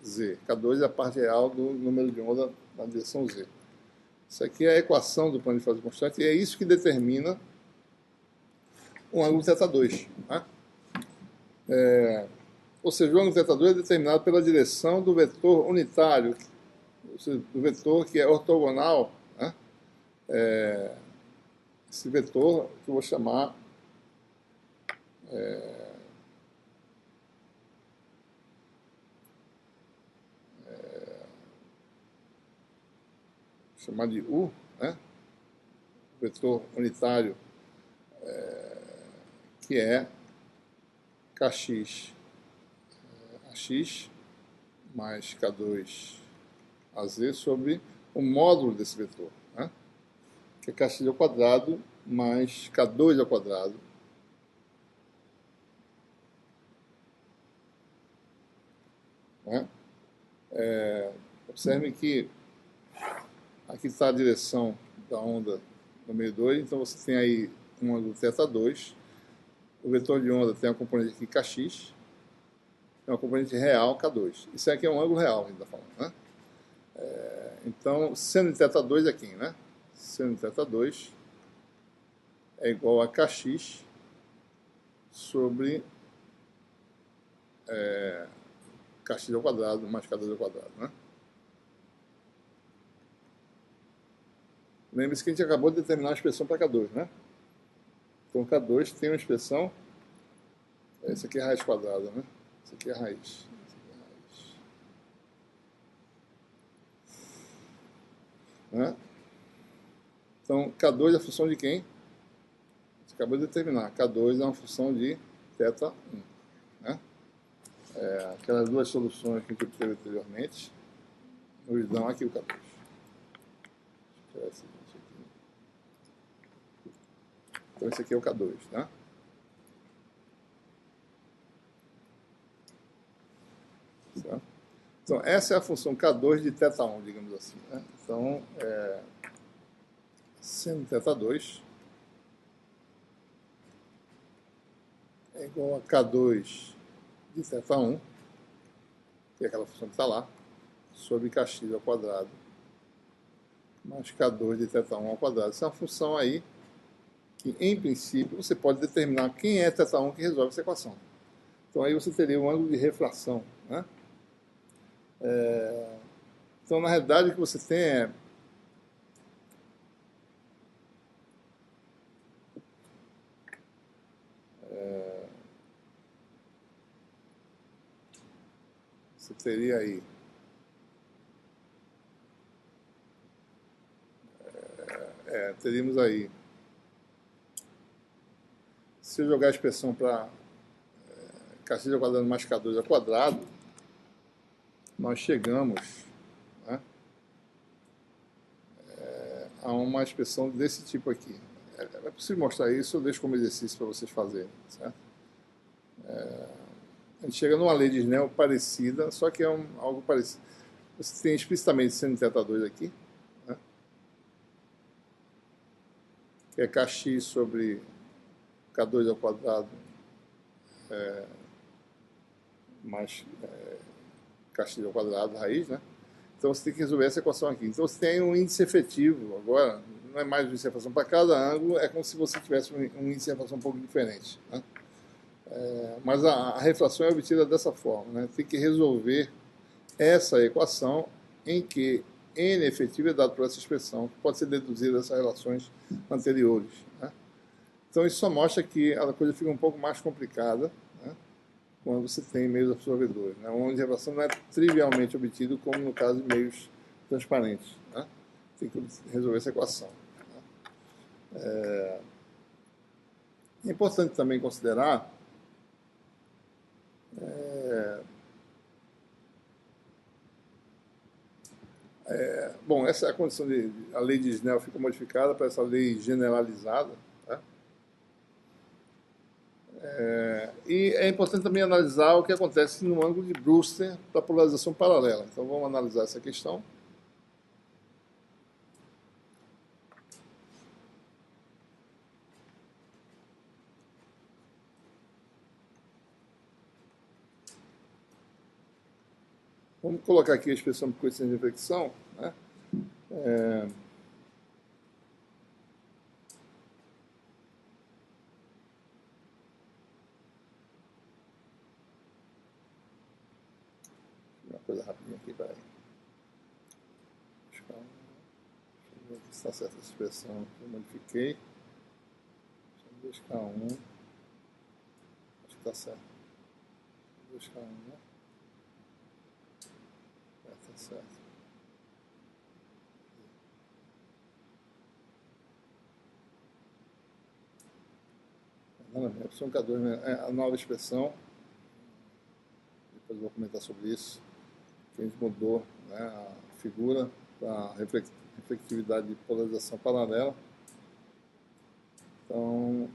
K2 é a parte real do número de onda na direção Z. Isso aqui é a equação do plano de fase constante e é isso que determina o ângulo θ2. Né? Ou seja, o ângulo θ2 é determinado pela direção do vetor unitário, ou seja, do vetor que é ortogonal, né? Esse vetor que eu vou chamar de U, né? Vetor unitário, que é Kx AX mais K2AZ sobre o módulo desse vetor, né? Que é Kx ao quadrado mais K2 ao quadrado. Né? Observe que aqui está a direção da onda número 2, então você tem aí um ângulo θ2, o vetor de onda tem a componente aqui Kx, tem uma componente real K2. Isso aqui é um ângulo real, a gente está falando, né? Então, seno de θ2 aqui, né? Seno de θ2 é igual a Kx sobre Kx ao quadrado mais K2 ao quadrado, né? Lembre-se que a gente acabou de determinar a expressão para K2, né? Então, K2 tem uma expressão, essa aqui é a raiz quadrada, né? Essa aqui é a raiz. Né? Então, K2 é a função de quem? A gente acabou de determinar. K2 é uma função de θ1. Né? Aquelas duas soluções que a gente obteve anteriormente nos dão aqui o K2. Deixa eu tirar esse aqui. Então, esse aqui é o K2. Né? Certo? Então, essa é a função K2 de θ1, digamos assim. Né? Então, seno θ2 é igual a K2 de θ1, que é aquela função que está lá, sobre kx ao quadrado, mais K2 de θ1 ao quadrado. Essa é uma função aí que, em princípio, você pode determinar quem é θ1 que resolve essa equação. Então, aí você teria um ângulo de refração, né? Então, na realidade, o que você tem você teria aí teríamos aí, se eu jogar a expressão para kx ao quadrado mais k2 ao quadrado, nós chegamos, né, a uma expressão desse tipo aqui. É possível mostrar isso, eu deixo como exercício para vocês fazerem, certo? A gente chega numa lei de Snell parecida, só que é algo parecido. Você tem explicitamente seno θ2 aqui, né, que é kx sobre k2 ao quadrado mais kx ao quadrado, raiz, né? Então você tem que resolver essa equação aqui. Então você tem um índice efetivo agora, não é mais um índice de refração para cada ângulo, é como se você tivesse um índice de refração um pouco diferente, né? Mas a refração é obtida dessa forma, né? Tem que resolver essa equação em que n efetivo é dado por essa expressão, que pode ser deduzida dessas relações anteriores, né? Então isso só mostra que a coisa fica um pouco mais complicada, né, quando você tem meios absorvedores, né? Onde a refração não é trivialmente obtido, como no caso de meios transparentes, né? Tem que resolver essa equação, né? É importante também considerar bom, essa é a condição de a lei de Snell fica modificada para essa lei generalizada, tá? E é importante também analisar o que acontece no ângulo de Brewster da polarização paralela. Então vamos analisar essa questão. Vamos colocar aqui a expressão por coeficiente de reflexão, né? Uma coisa rapidinha aqui, peraí. Deixa eu ver se está certa essa expressão que eu modifiquei. 2K1. Acho que está certo. 2K1, né? Está certo. Não, a opção K2, né? É a nova expressão. Depois eu vou comentar sobre isso. Que a gente mudou, né, a figura para reflectividade de polarização paralela. Então,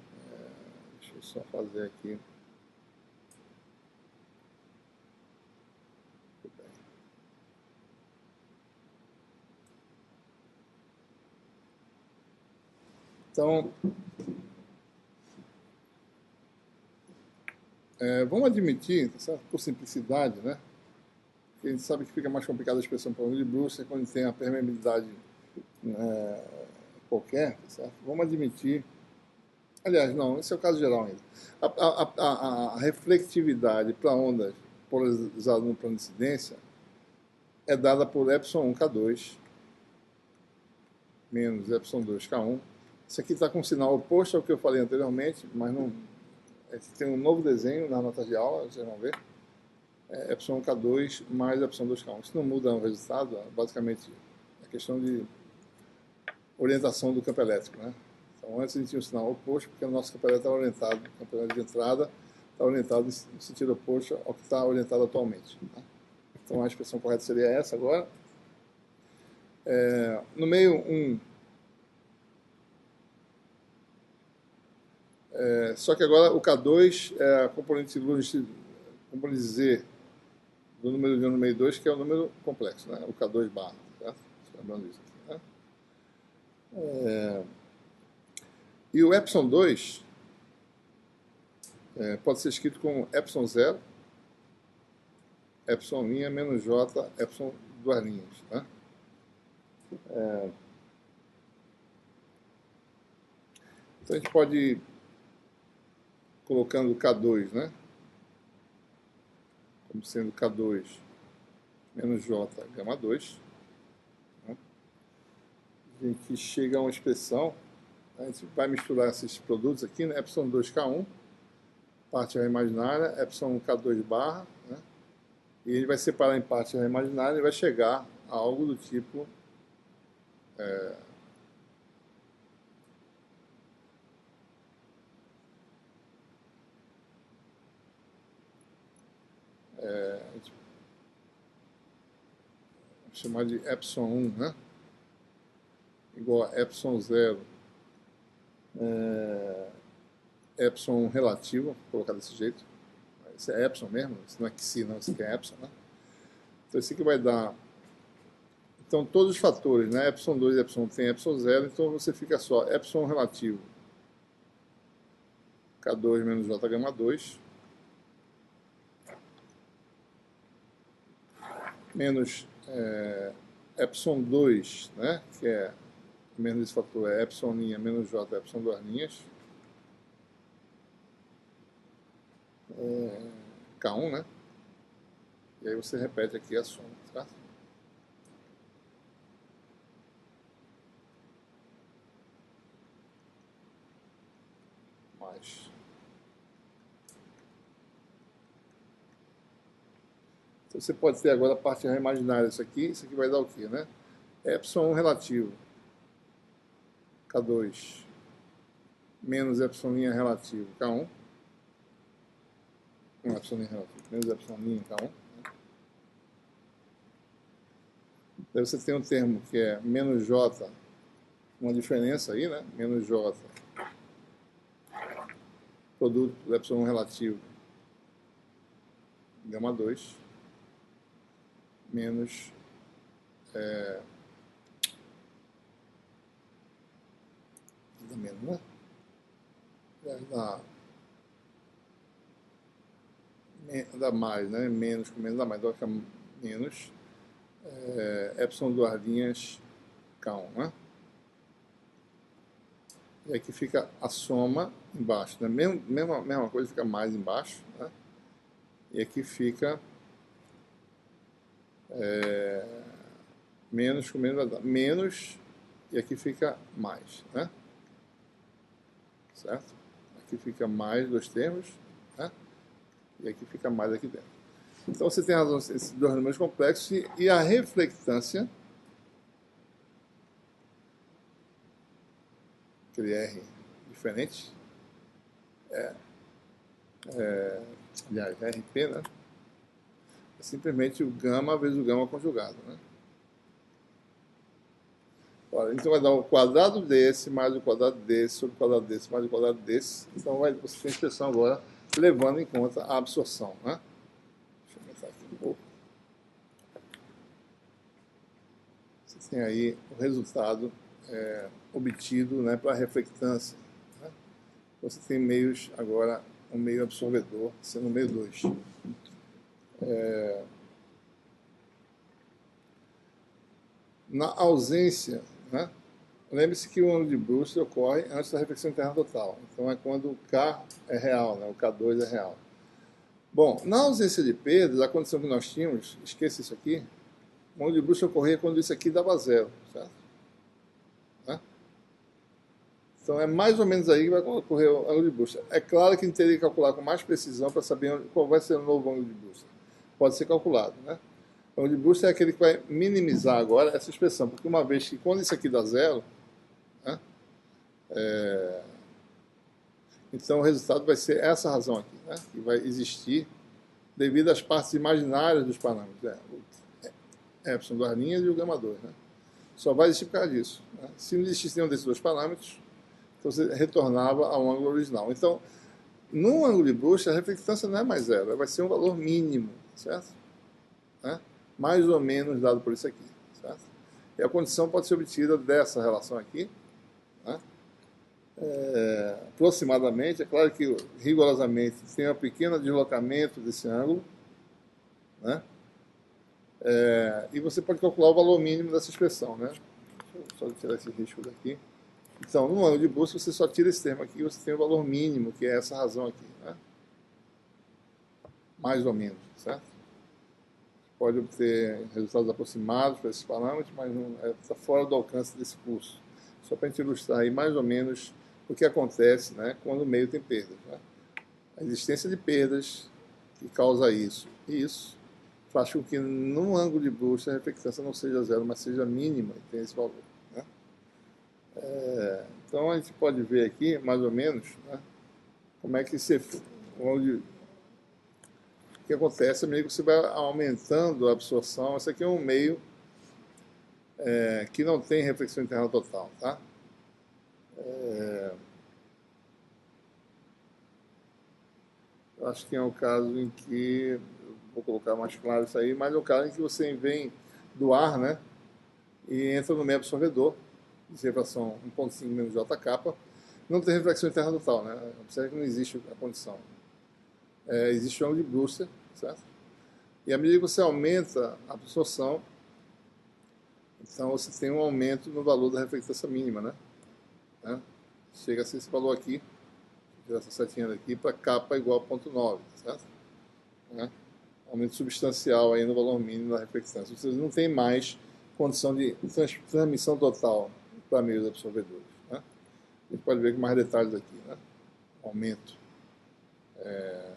deixa eu só fazer aqui. Então, vamos admitir, certo? Por simplicidade, né? Porque a gente sabe que fica mais complicada a expressão para o de Brewster quando tem a permeabilidade qualquer, certo? Vamos admitir. Aliás, não, esse é o caso geral ainda. A reflectividade para ondas polarizadas no plano de incidência é dada por epsilon 1K2 menos epsilon 2K1. Isso aqui está com um sinal oposto ao que eu falei anteriormente, mas não. Tem um novo desenho nas notas de aula, vocês vão ver. Epsilon K2 mais epsilon 2K1. Isso não muda o resultado, basicamente é questão de orientação do campo elétrico, né? Então, antes a gente tinha um sinal oposto, porque o nosso campo elétrico estava orientado, o campo elétrico de entrada está orientado no sentido oposto ao que está orientado atualmente, tá? Então, a expressão correta seria essa agora. No meio 1, só que agora o K2 é a componente Z do número de 1 no meio 2, que é o número complexo, né? O K2 barra, tá? Lembrando isso aqui, né? E o epsilon 2 pode ser escrito como epsilon 0, epsilon' menos j, epsilon duas linhas. Tá? Então a gente pode ir colocando K2, né? Como sendo K2 menos J gama 2. Né? A gente chega a uma expressão, a gente vai misturar esses produtos aqui, né? Epsilon 2K1, parte imaginária, epsilon K2 barra, né? E ele vai separar em parte imaginária e vai chegar a algo do tipo vamos chamar de epsilon 1, né? Igual a epsilon 0, epsilon relativo, vou colocar desse jeito. Esse é epsilon mesmo, isso não é xi não, isso aqui é epsilon, né? Então isso aqui vai dar... Então todos os fatores, né? Epsilon 2 e epsilon tem epsilon 0, então você fica só epsilon relativo K2 menos J gama 2 menos epsilon 2, né? Que é menos esse fator é epsilon' menos J, epsilon duas linhas, K1, né? E aí você repete aqui a soma, tá? Mais. Então você pode ter agora a parte imaginária isso aqui vai dar o quê, né? Epsilon relativo, K2, menos epsilon' relativo, K1, epsilon relativo, menos epsilon' K1. Daí você tem um termo que é menos J, uma diferença aí, né? Menos J, produto do epsilon relativo, gama 2, menos menos, né? Dá mais, né? Menos com menos dá mais, então fica menos epsilon duas linhas K1, né? E aqui fica a soma embaixo, né? Mesma coisa, fica mais embaixo, né? E aqui fica menos com menos, menos, e aqui fica mais, né? Certo? Aqui fica mais dois termos, né? E aqui fica mais aqui dentro. Então você tem razão, esses dois números complexos e a reflectância, aquele R diferente, aliás, RP, né? É simplesmente o gama vezes o gama conjugado, né? Olha, então vai dar o quadrado desse, mais o quadrado desse, sobre o quadrado desse, mais o quadrado desse. Então você tem a expressão agora levando em conta a absorção, né? Deixa eu aumentar aqui um pouco. Você tem aí o resultado obtido, né, para a reflectância. Né? Você tem meios agora, um meio absorvedor, sendo o meio 2. Na ausência, né? Lembre-se que o ângulo de Brewster ocorre antes da reflexão interna total. Então é quando o K é real, né? O K2 é real. Bom, na ausência de perdas, a condição que nós tínhamos, esqueça isso aqui, o ângulo de Brewster ocorria quando isso aqui dava zero, certo? Né? Então é mais ou menos aí que vai ocorrer o ângulo de Brewster. É claro que a gente teria que calcular com mais precisão para saber qual vai ser o novo ângulo de Brewster. Pode ser calculado, né? O ângulo de Brewster é aquele que vai minimizar agora essa expressão, porque uma vez que quando isso aqui dá zero, né, então o resultado vai ser essa razão aqui, né, que vai existir devido às partes imaginárias dos parâmetros, o epsilon das linhas e o gama 2. Né? Só vai existir por causa disso. Né? Se não existisse nenhum desses dois parâmetros, então você retornava ao ângulo original. Então, no ângulo de Brewster, a reflectância não é mais zero, vai ser um valor mínimo, certo? Né? Mais ou menos dado por isso aqui, certo? E a condição pode ser obtida dessa relação aqui, né? aproximadamente, é claro que rigorosamente tem um pequeno deslocamento desse ângulo, né? E você pode calcular o valor mínimo dessa expressão, né? Deixa eu só tirar esse risco daqui. Então, no ângulo de busca, você só tira esse termo aqui, você tem o valor mínimo, que é essa razão aqui, né? Mais ou menos, certo? Pode obter resultados aproximados para esses parâmetros, mas está fora do alcance desse curso. Só para a gente ilustrar aí mais ou menos o que acontece, né, quando o meio tem perdas, né? A existência de perdas que causa isso. E isso faz com que no ângulo de busca a reflectância não seja zero, mas seja mínima e tenha esse valor, né? Então a gente pode ver aqui, mais ou menos, né, como é que o que acontece à medida que você vai aumentando a absorção. Esse aqui é um meio que não tem reflexão interna total, tá? Eu acho que é um caso em que, vou colocar mais claro isso aí, mas é um caso em que você vem do ar, né, e entra no meio absorvedor, de refração 1,5 menos JK, não tem reflexão interna total, né? Observe que não existe a condição. Existe o ângulo de Brewster, certo? E à medida que você aumenta a absorção, então você tem um aumento no valor da reflectância mínima, né? Chega a ser esse valor aqui, tirar essa setinha daqui, para K igual a 0,9, certo? Né? Aumento substancial aí no valor mínimo da reflectância. Você não tem mais condição de transmissão total para meios absorvedores, né? A gente pode ver com mais detalhes aqui, né? Aumento.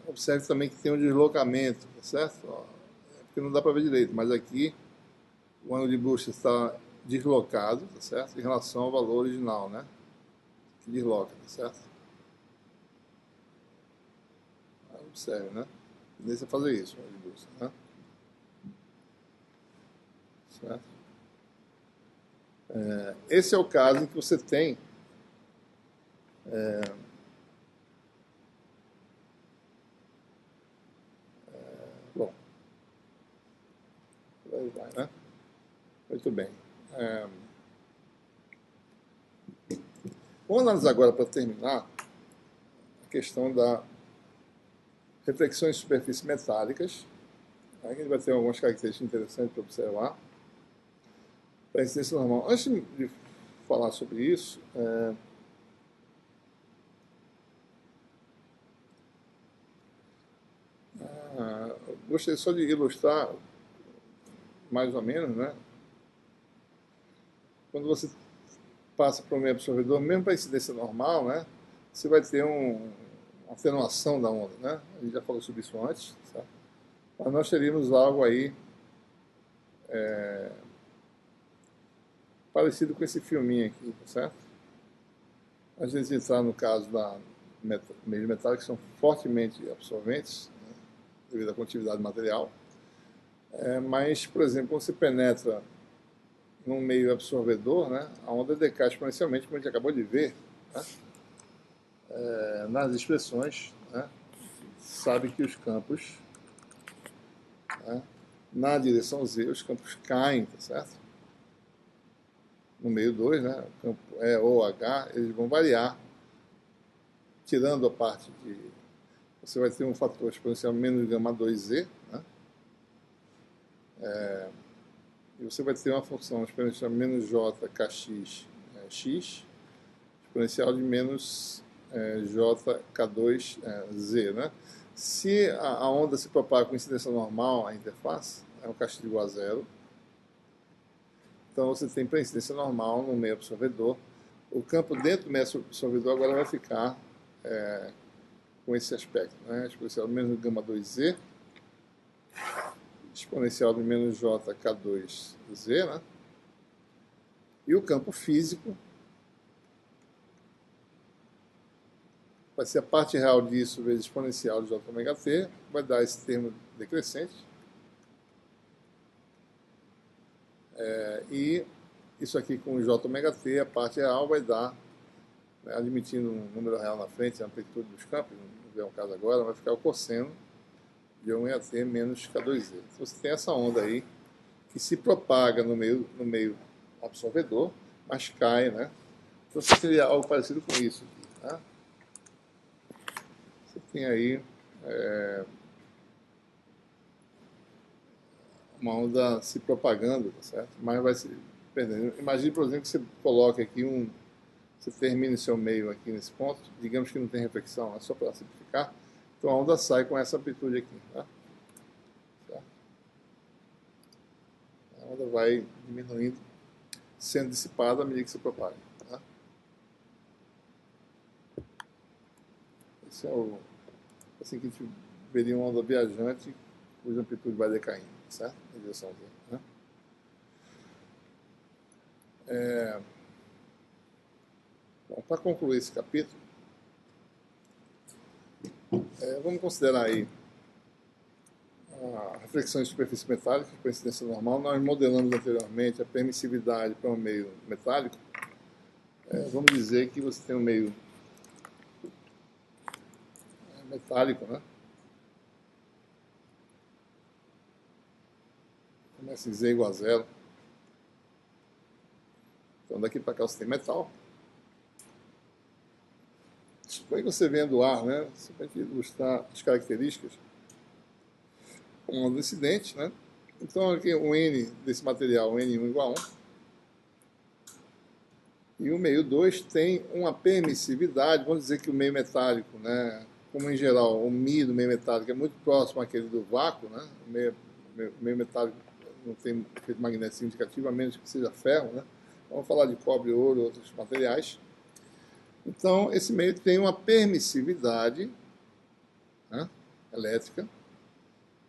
Observe também que tem um deslocamento, tá certo? Porque não dá para ver direito, mas aqui o ângulo de Brewster está deslocado, tá certo? Em relação ao valor original, né? Que desloca, tá certo? Observe, né? Deixa eu fazer isso, o ângulo de Brewster, né? Certo? Esse é o caso em que você tem bom, aí vai, né? Muito bem. Vamos analisar agora, para terminar, a questão da reflexões de superfícies metálicas. Aqui a gente vai ter algumas características interessantes para observar. Para a incidência normal. Antes de falar sobre isso, gostaria só de ilustrar, mais ou menos, né? Quando você passa para o meio absorvedor, mesmo para a incidência normal, né, você vai ter uma atenuação da onda, né? A gente já falou sobre isso antes, certo? Mas nós teríamos algo aí parecido com esse filminho aqui, tá certo? A gente entrar no caso da meios metálicos que são fortemente absorventes, né, devido à condutividade do material. Mas, por exemplo, quando você penetra num meio absorvedor, né, a onda decai exponencialmente, como a gente acabou de ver, né, nas expressões, né, sabe que os campos, né, na direção Z, os campos caem, tá certo? No meio 2, né, o campo E ou H, eles vão variar, tirando a parte de... Você vai ter um fator exponencial menos gama 2Z, né? E você vai ter uma função exponencial menos j kx x, exponencial de menos j k2z, né? Se a onda se propaga com incidência normal, a interface é um castigo igual a zero. Então você tem para incidência normal no meio absorvedor. O campo dentro do meio absorvedor agora vai ficar com esse aspecto, né? Exponencial de menos gama 2z, exponencial de menos j k2z, né? E o campo físico vai ser a parte real disso vezes exponencial de j ômega t, vai dar esse termo decrescente. E isso aqui com j ômega t, a parte real vai dar, né, admitindo um número real na frente, a amplitude dos campos, não é um caso agora, vai ficar o cosseno de ômega t menos k2z. Então você tem essa onda aí, que se propaga no meio absorvedor, mas cai, né, Então você teria algo parecido com isso aqui, tá? Você tem aí uma onda se propagando, tá certo? Mas vai se perdendo. Imagine, por exemplo, que você coloca aqui você termine seu meio aqui nesse ponto, digamos que não tem reflexão, é só para simplificar. Então a onda sai com essa amplitude aqui, tá? Certo? A onda vai diminuindo, sendo dissipada à medida que se propaga. Tá? Esse é assim que a gente veria uma onda viajante cuja amplitude vai decaindo, certo? Em direção a né? Bom, para concluir esse capítulo, vamos considerar aí a reflexão em superfície metálica, com incidência normal. Nós modelamos anteriormente a permissividade para um meio metálico. Vamos dizer que você tem um meio metálico, né? Começa em Z igual a zero. Então daqui para cá você tem metal. Suponha que você venha do ar, né? Você tem que ilustrar as características. Uma onda incidente, né? Então aqui o N desse material, o N1 igual a 1. E o meio 2 tem uma permissividade, vamos dizer que o meio metálico, né? Como em geral o Mi do meio metálico é muito próximo àquele do vácuo, né? O meio metálico não tem efeito magnético significativo, a menos que seja ferro, né? Vamos falar de cobre, ouro, outros materiais. Então, esse meio tem uma permissividade, né, elétrica,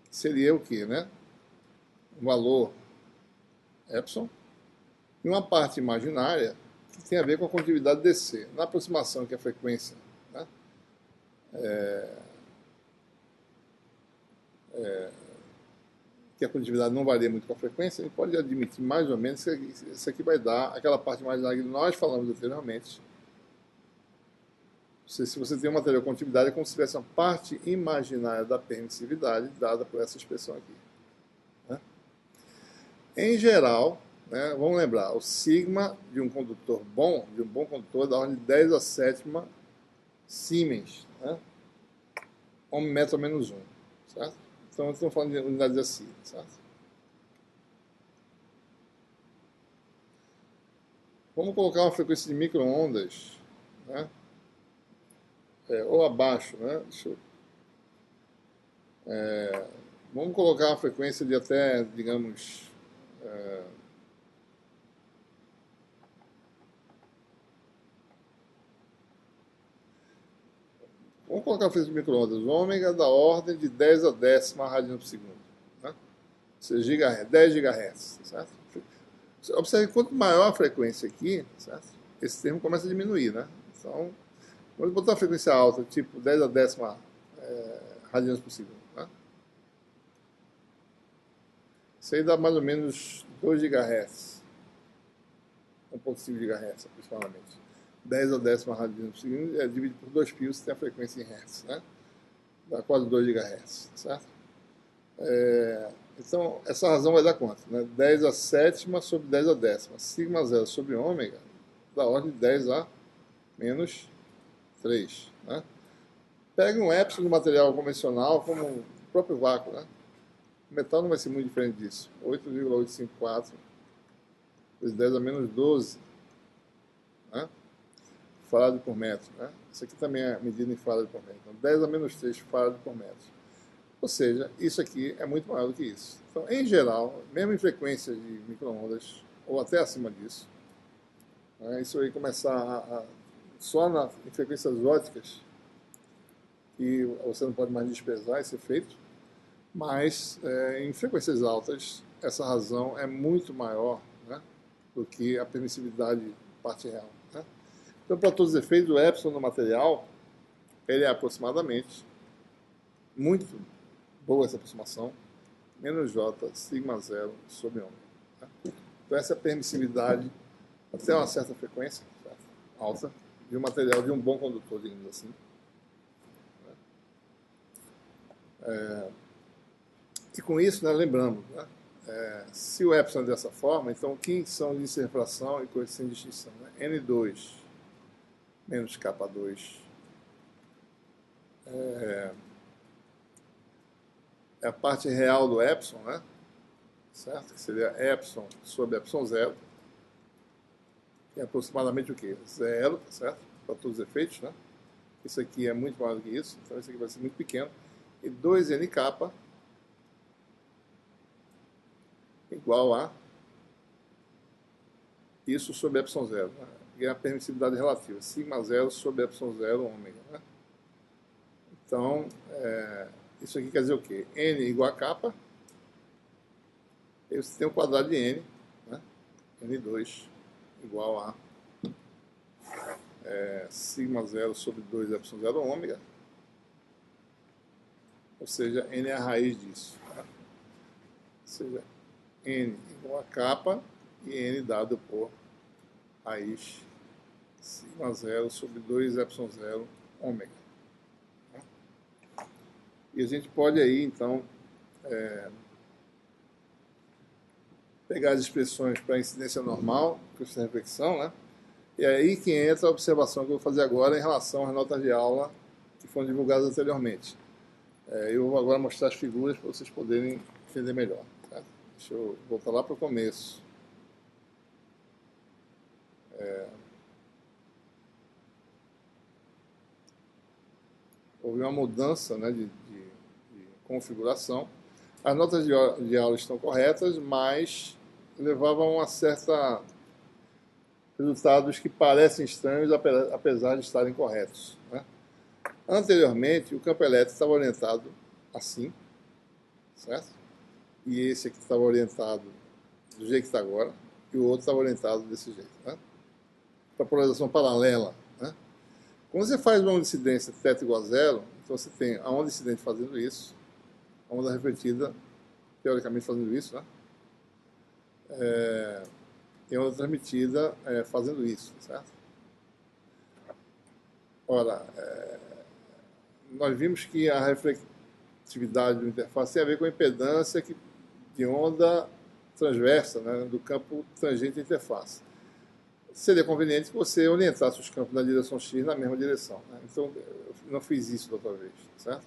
que seria o quê, né? Um valor epsilon, e uma parte imaginária que tem a ver com a condutividade DC. Na aproximação, que é a frequência, né, que a condutividade não varia muito com a frequência, a gente pode admitir mais ou menos que isso aqui vai dar aquela parte imaginária que nós falamos anteriormente. Se você tem um material com condutividade, é como se tivesse uma parte imaginária da permissividade dada por essa expressão aqui. Né? Em geral, né, vamos lembrar, o sigma de um condutor bom, de um bom condutor, é da ordem de 10 a sétima Siemens, né? Ohmm metro menos 1, certo? Então, estamos falando de unidades assim, certo? Vamos colocar uma frequência de micro-ondas, né? Ou abaixo, né? Vamos colocar uma frequência de até, digamos, vamos colocar a frequência de micro-ondas ômega da ordem de 10 a décima radiano por segundo, né? Ou seja, gigahertz, 10 GHz, certo? Observe que quanto maior a frequência aqui, certo? Esse termo começa a diminuir, né? Então, vamos botar uma frequência alta, tipo 10 a décima radianos por segundo, né? Isso aí dá mais ou menos 2 GHz, 1.5 GHz aproximadamente. 10 a décima radiano por segundo é dividido por 2 pios, você tem a frequência em hertz, né? Dá quase 2 GHz, certo? Então, essa razão vai dar quanto? Né? 10 a sétima sobre 10 a décima. Sigma zero sobre ômega, da ordem de 10 a menos 3. Né? Pega um epsilon do material convencional, como o próprio vácuo. Né? O metal não vai ser muito diferente disso. 8,854 vezes 10 a menos 12. Né? Farad por metro. Né? Isso aqui também é medida em farad por metro. Então, 10 a menos 3 farad por metro. Ou seja, isso aqui é muito maior do que isso. Então, em geral, mesmo em frequência de micro-ondas, ou até acima disso, né, isso aí começar só em frequências óticas, que você não pode mais desprezar esse efeito, mas em frequências altas, essa razão é muito maior, né, do que a permissividade parte real. Né? Então, para todos os efeitos, o epsilon no material, ele é aproximadamente muito boa essa aproximação, menos J, sigma zero sobre ômega. Tá? Então essa é a permissividade até uma certa frequência, certo? Alta, de um material de um bom condutor, digamos assim. E com isso, né, lembramos, né, se o epsilon é dessa forma, então que são índice de refração e coeficiente de extinção? Né? N2 menos K2 é a parte real do epsilon, né? Certo? Que seria epsilon sobre epsilon zero, que é aproximadamente o quê? Zero, tá certo? Para todos os efeitos, né? Isso aqui é muito maior do que isso, então isso aqui vai ser muito pequeno. E 2nk igual a isso sobre epsilon zero, né? E a permissibilidade relativa, sigma zero sobre epsilon zero ômega, né? Então, isso aqui quer dizer o quê? N igual a kappa, e você tem o quadrado de N, né? N2 igual a sigma zero sobre 2 epsilon zero ômega, ou seja, N é a raiz disso, tá? Ou seja, N igual a kappa e N dado por raiz sigma zero sobre 2 epsilon zero ômega. E a gente pode aí, então, pegar as expressões para incidência normal, custo de reflexão, né? E aí que entra a observação que eu vou fazer agora em relação às notas de aula que foram divulgadas anteriormente. Eu vou agora mostrar as figuras para vocês poderem entender melhor. Tá? Deixa eu voltar lá para o começo. Houve uma mudança, né, de configuração. As notas de aula estão corretas, mas levavam a certa resultados que parecem estranhos, apesar de estarem corretos, né? Anteriormente, o campo elétrico estava orientado assim, certo? E esse aqui estava orientado do jeito que está agora, e o outro estava orientado desse jeito, né? Para polarização paralela, né? Quando você faz uma onda de incidência θ igual a zero, então você tem a onda incidente fazendo isso, a onda refletida, teoricamente, fazendo isso, né? E a onda transmitida fazendo isso, certo? Ora, nós vimos que a refletividade do interface tem a ver com a impedância de onda transversa, né, do campo tangente à interface. Seria conveniente que você orientasse os campos na direção X na mesma direção, né? Então, eu não fiz isso da outra vez, certo?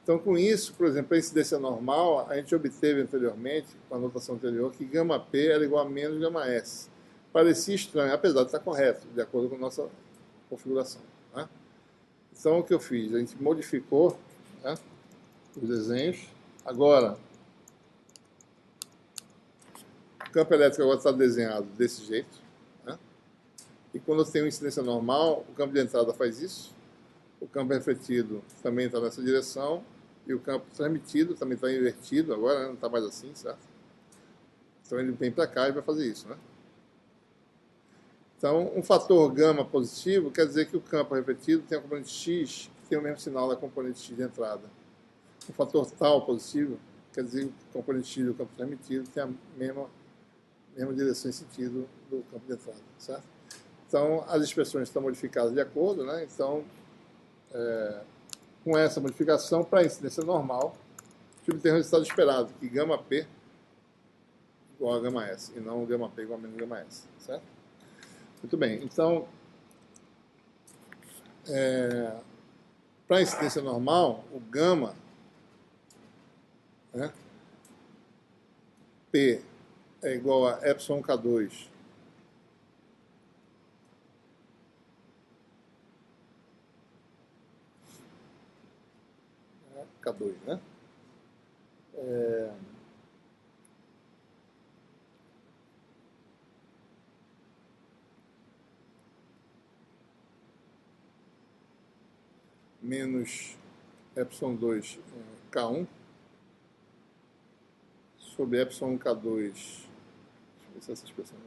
Então, com isso, por exemplo, a incidência normal, a gente obteve anteriormente, com a notação anterior, que γp era igual a menos γs. Parecia estranho, apesar de estar correto, de acordo com a nossa configuração, né? Então, o que eu fiz? A gente modificou, né, os desenhos. Agora, o campo elétrico agora está desenhado desse jeito, né? E quando eu tenho incidência normal, o campo de entrada faz isso, o campo refletido também está nessa direção, e o campo transmitido também está invertido agora, né? Não está mais assim, certo? Então ele vem para cá e vai fazer isso, né? Então, um fator gama positivo quer dizer que o campo refletido tem a componente X que tem o mesmo sinal da componente X de entrada. Um fator tal positivo quer dizer que o componente X do campo transmitido tem a mesma direção e sentido do campo de entrada, certo? Então, as expressões estão modificadas de acordo, né? Então, com essa modificação, para a incidência normal, a gente obtém o resultado esperado, que γp igual a γs, e não γp igual a menos γs, certo? Muito bem, então, para a incidência normal, o gama, né, P é igual a epsilon K2 K2, né? Menos epsilon 2 K1 sobre epsilon K2. Deixa eu ver se essa expressão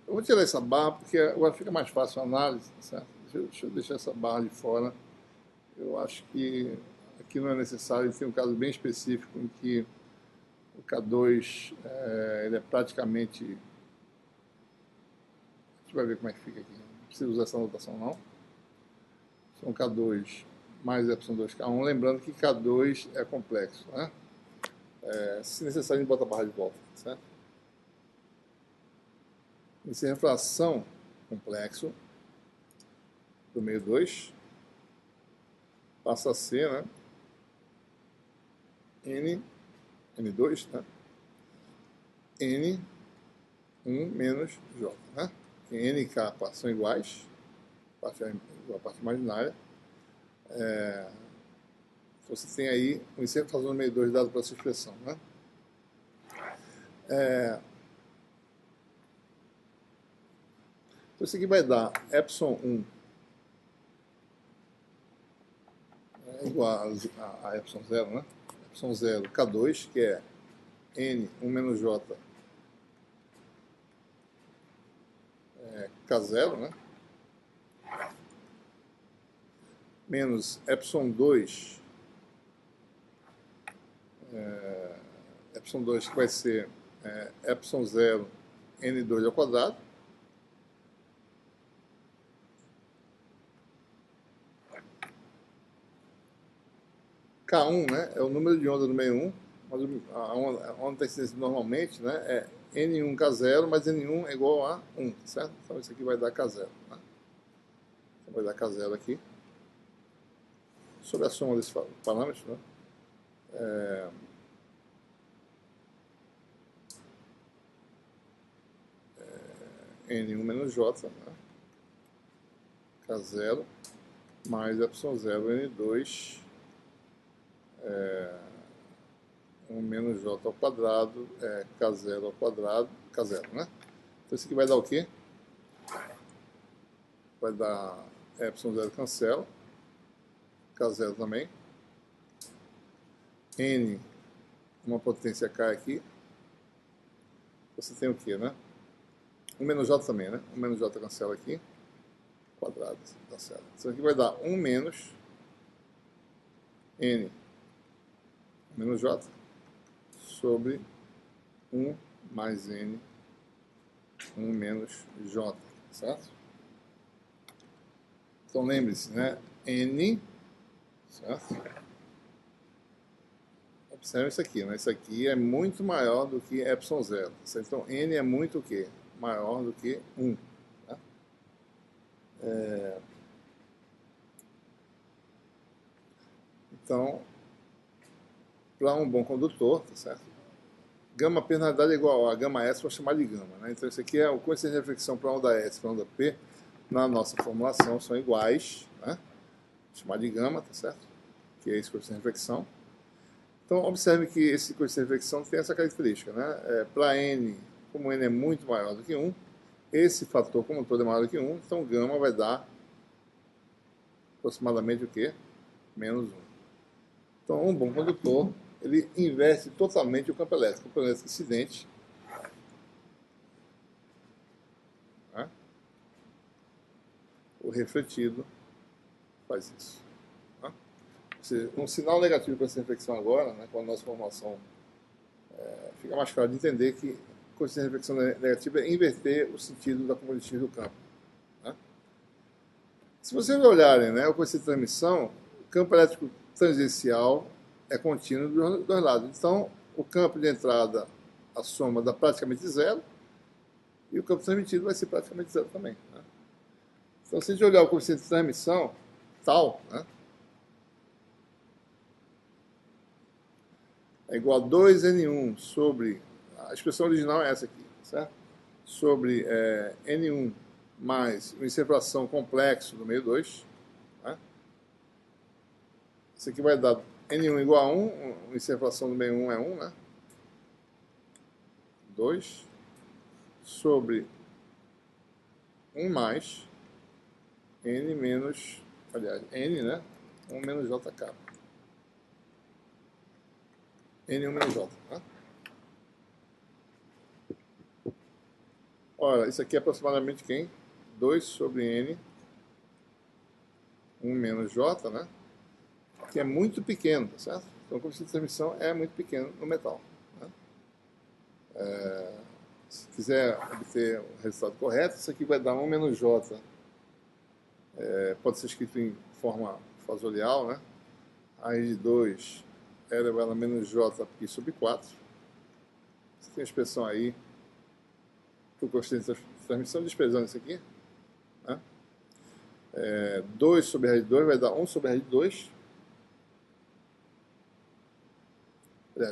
eu vou tirar essa barra porque agora fica mais fácil a análise, certo? Deixa eu deixar essa barra de fora. Eu acho que aqui aqui não é necessário, tem um caso bem específico em que o K2 ele é praticamente... A gente vai ver como é que fica aqui. Não precisa usar essa notação, não. São K2 mais ε2K1. Lembrando que K2 é complexo, né? Se necessário, a gente bota a barra de volta, certo? Esse é refração complexo do meio 2 passa a ser, né, N2, né, N1 menos J, né? N e K são iguais, a parte imaginária. Você tem aí um refração do meio 2 dado para essa expressão, né? Então isso aqui vai dar ε1 igual a ε0, né? ε0 K2, que é N1 menos J K0, né? Menos ε2, ε2 que vai ser ε0 N2 ao quadrado, K1, né, é o número de onda do meio 1, mas a onda está incidência normalmente, né, é N1K0, mas N1 é igual a 1, certo? Então isso aqui vai dar K0, né? Então vai dar K0 aqui, sobre a soma desses parâmetros, né? N1 menos J, né? K0, mais ε0 N2, 1 menos J ao quadrado, K0 ao quadrado, K0, né? Então isso aqui vai dar o quê? Vai dar ε0 cancela, K0 também, N, uma potência K aqui, você tem o quê, né? 1 menos J também, né? 1 menos J cancela aqui, quadrado, cancela. Isso aqui vai dar 1 menos N menos J sobre 1 mais N, 1 menos J, certo? Então lembre-se, né? N, certo? Observe isso aqui, né? Isso aqui é muito maior do que ε0. Então N é muito o quê? Maior do que 1. Tá? Então, para um bom condutor, tá certo? Gama P na realidade é igual a gama S, vou chamar de gama, né? Então isso aqui é o coeficiente de reflexão para a onda S e para a onda P, na nossa formulação são iguais, né? Vou chamar de gama, tá certo? Que é esse coeficiente de reflexão. Então observe que esse coeficiente de reflexão tem essa característica, né? Para N, como N é muito maior do que 1, esse fator como um todo é maior do que 1, então gama vai dar aproximadamente o quê? Menos 1. Então um bom condutor, ele inverte totalmente o campo elétrico. O campo elétrico incidente, né? O refletido faz isso. Né? Ou seja, um sinal negativo para essa reflexão agora, né, com a nossa formação, fica mais claro de entender que a coeficiente de reflexão negativa é inverter o sentido da componente do campo. Né? Se vocês olharem, né, o coeficiente de transmissão, o campo elétrico tangencial é contínuo dos dois lados. Então, o campo de entrada, a soma dá praticamente zero, e o campo transmitido vai ser praticamente zero também. Né? Então, se a gente olhar o coeficiente de transmissão, tal, né, é igual a 2N1 sobre, a expressão original é essa aqui, certo? Sobre N1 mais uma separação complexo do meio 2. Né? Isso aqui vai dar N1 igual a 1, a separação do meio 1 é 1, né? 2 sobre 1 mais N menos, aliás, N, né? 1 menos JK. N1 menos J. Né? Ora, isso aqui é aproximadamente quem? 2 sobre N, 1 menos J, né? aqui é muito pequeno, tá certo? Então o coeficiente de transmissão é muito pequeno no metal. Né? Se quiser obter o resultado correto, isso aqui vai dar 1 menos J. Pode ser escrito em forma fasorial, né? Raiz de 2 elevado a menos J π sobre 4. Você tem a expressão aí para o coeficiente de transmissão, desprezando isso aqui. Né? 2 sobre a raiz de 2 vai dar 1 sobre a raiz de 2.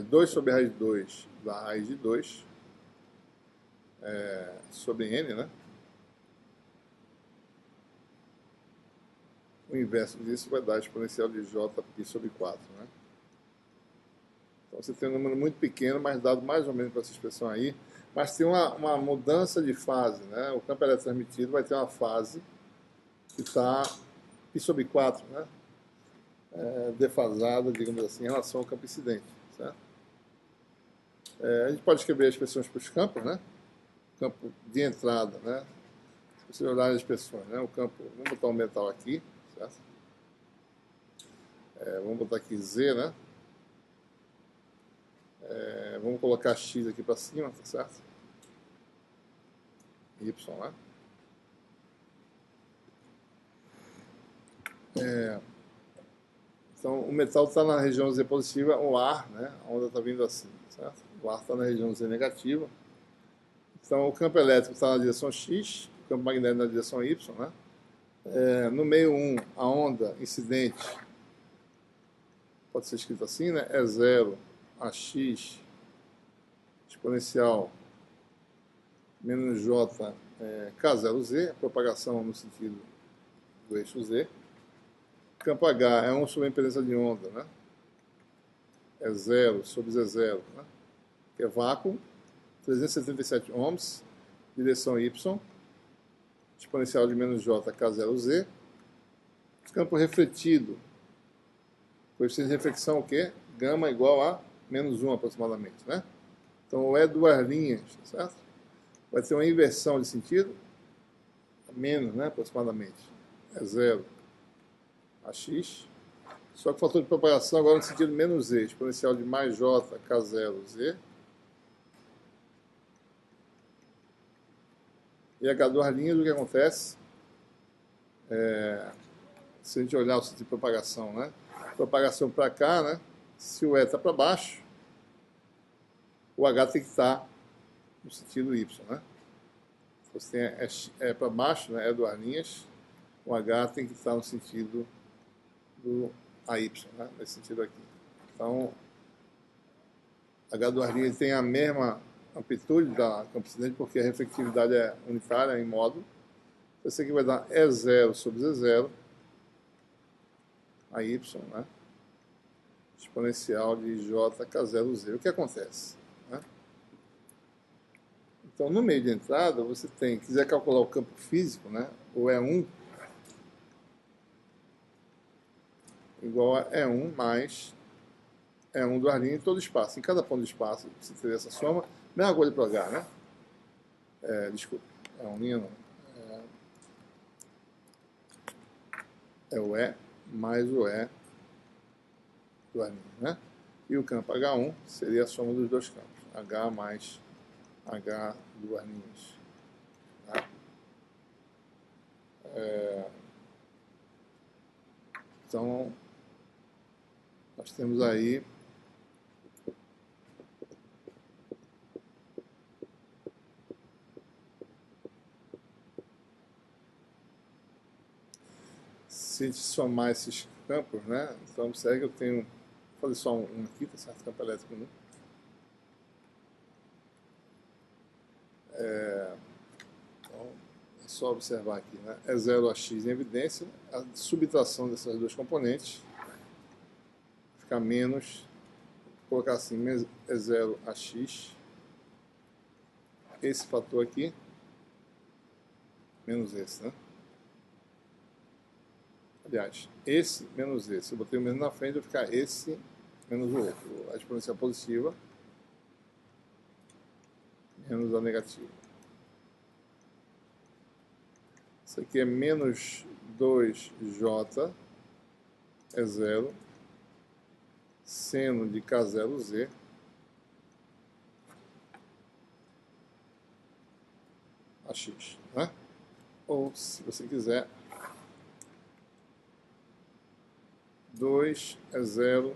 2 sobre a raiz de 2 da raiz de 2 sobre n, né? O inverso disso vai dar a exponencial de j π sobre 4, né? Então você tem um número muito pequeno, mas dado mais ou menos para essa expressão aí, mas tem uma mudança de fase, né? O campo eletrotransmitido vai ter uma fase que está π sobre 4, né? Defasada, digamos assim, em relação ao campo incidente, certo? A gente pode escrever expressões para os campos, né? Campo de entrada, né? Se você olhar as expressões, né? O campo, vamos botar um metal aqui, certo? Vamos botar aqui Z, né? Vamos colocar X aqui para cima, tá certo? Y, né? Então, o metal está na região Z positiva, o ar, né? A onda está vindo assim, certo? O ar está na região Z negativa. Então, o campo elétrico está na direção X, o campo magnético na direção Y, né? No meio 1, a onda incidente, pode ser escrito assim, né? É 0 a x exponencial menos j k0z, a propagação no sentido do eixo z. Campo H é 1 sobre a impedância de onda, né? É 0 sobre Z0, né? Que é vácuo, 377 ohms, direção Y, exponencial de menos j k0z. Campo refletido, coeficiente de reflexão o quê? Gama igual a menos 1 aproximadamente, né? Então é duas linhas, certo? Vai ter uma inversão de sentido, menos, né, aproximadamente. É 0 a x. Só que o fator de propagação agora no sentido menos z, exponencial de mais j k0z. E H duas linhas, o que acontece? Se a gente olhar o sentido de propagação, né? Propagação para cá, né? Se o E está para baixo, o H tem que estar no sentido Y, né? Se você tem para baixo, né? É duas linhas, o H tem que estar no sentido do AY, né? Nesse sentido aqui. Então, H duas linhas tem a mesma amplitude da campo incidente, porque a reflectividade é unitária em módulo. Esse aqui vai dar E0 sobre Z0, a Y, né? Exponencial de JK0Z. O que acontece? Né? Então, no meio de entrada, você tem, quiser calcular o campo físico, né? O E1 igual a E1 mais E1 do linhas em todo espaço. Em cada ponto de espaço, você teria essa soma. Mesma coisa para H, né? Desculpa, E1 linha não. É o E mais o E duas linhas, né? E o campo H1 seria a soma dos dois campos. H mais H duas linhas. Tá? Então, nós temos aí se a gente somar esses campos, né? Então, observe que eu tenho, vou fazer só um aqui, tá certo? Campo elétrico 1. Então, é só observar aqui, né? É 0 a x em evidência, a subtração dessas duas componentes fica menos, vou colocar assim, é 0 a x, esse fator aqui, menos esse, né? Aliás, esse menos esse. Eu botei o menos na frente, vai ficar esse menos o outro. A exponencial positiva menos a negativa. Isso aqui é menos 2j, é 0. seno de K0Z a x, né? Ou, se você quiser, 2 é 0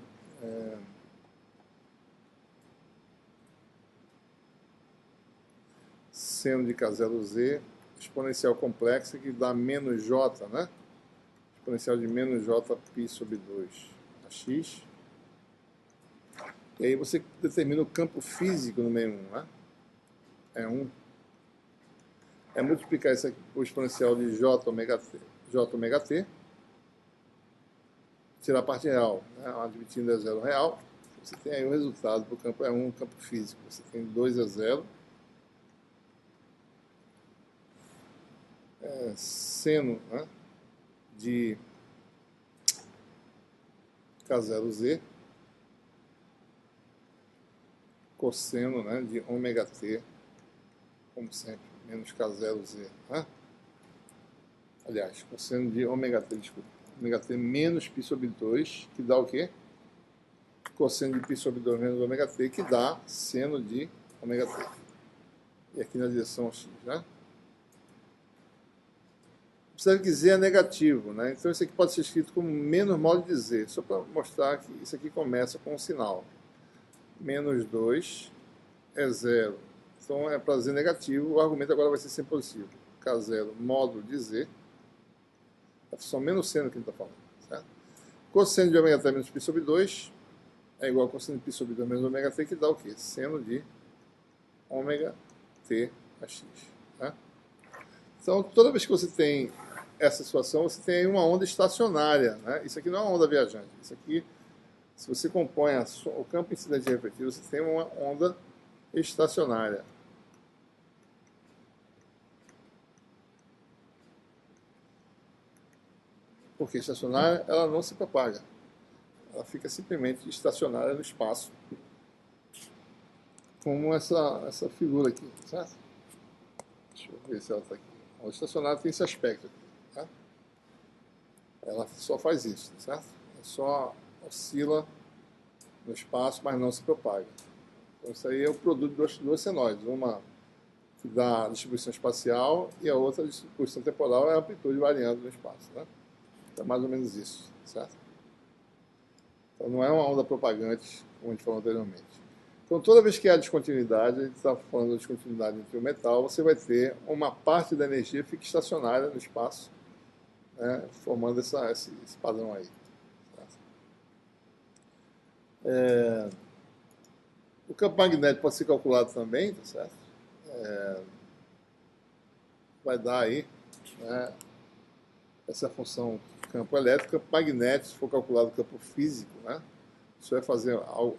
seno de K0Z exponencial complexa que dá menos j, né? Exponencial de menos j π sobre 2 a x. E aí você determina o campo físico no meio 1, né? É 1. É multiplicar isso aqui por exponencial de j ômega t, tirar a parte real, né? Admitindo é 0 real. Você tem aí o resultado para o campo é 1, campo físico. Você tem 2 a 0. Seno, né, de K0Z, cosseno, né, de ômega t, como sempre, menos K0Z, né? Aliás, cosseno de ômega t, desculpa, ômega t menos π sobre 2, que dá o quê? Cosseno de π sobre 2 menos ômega t, que dá seno de ômega t. E aqui na direção x, né? Observe que z é negativo, né? Então isso aqui pode ser escrito como menos modo de z, só para mostrar que isso aqui começa com um sinal. Menos 2 é 0. Então é para z negativo, o argumento agora vai ser sempre positivo. K0 módulo de z, a função menos seno que a gente está falando, certo? Cosseno de ômega t menos π sobre 2 é igual a cosseno de π sobre 2 menos ômega t, que dá o quê? Seno de ômega t a x, né? Então, toda vez que você tem essa situação, você tem uma onda estacionária, né? Isso aqui não é uma onda viajante. Isso aqui, se você compõe o campo incidente refletido, você tem uma onda estacionária. Porque estacionária, ela não se propaga. Ela fica simplesmente estacionária no espaço. Como essa figura aqui, certo? Deixa eu ver se ela está aqui. A onda estacionária tem esse aspecto aqui. Tá? Ela só faz isso, certo? Ela só oscila no espaço, mas não se propaga. Então isso aí é o produto de duas senoides, uma que dá a distribuição espacial e a outra a distribuição temporal é a amplitude variando no espaço, né? Então é mais ou menos isso, certo? Então não é uma onda propagante, como a gente falou anteriormente. Então toda vez que há descontinuidade, a gente está falando de descontinuidade entre o metal, você vai ter uma parte da energia que fica estacionária no espaço, né, formando esse padrão aí. O campo magnético pode ser calculado também, tá certo? Vai dar aí, né, essa função campo elétrico, campo magnético, se for calculado o campo físico, né? Você vai fazer algo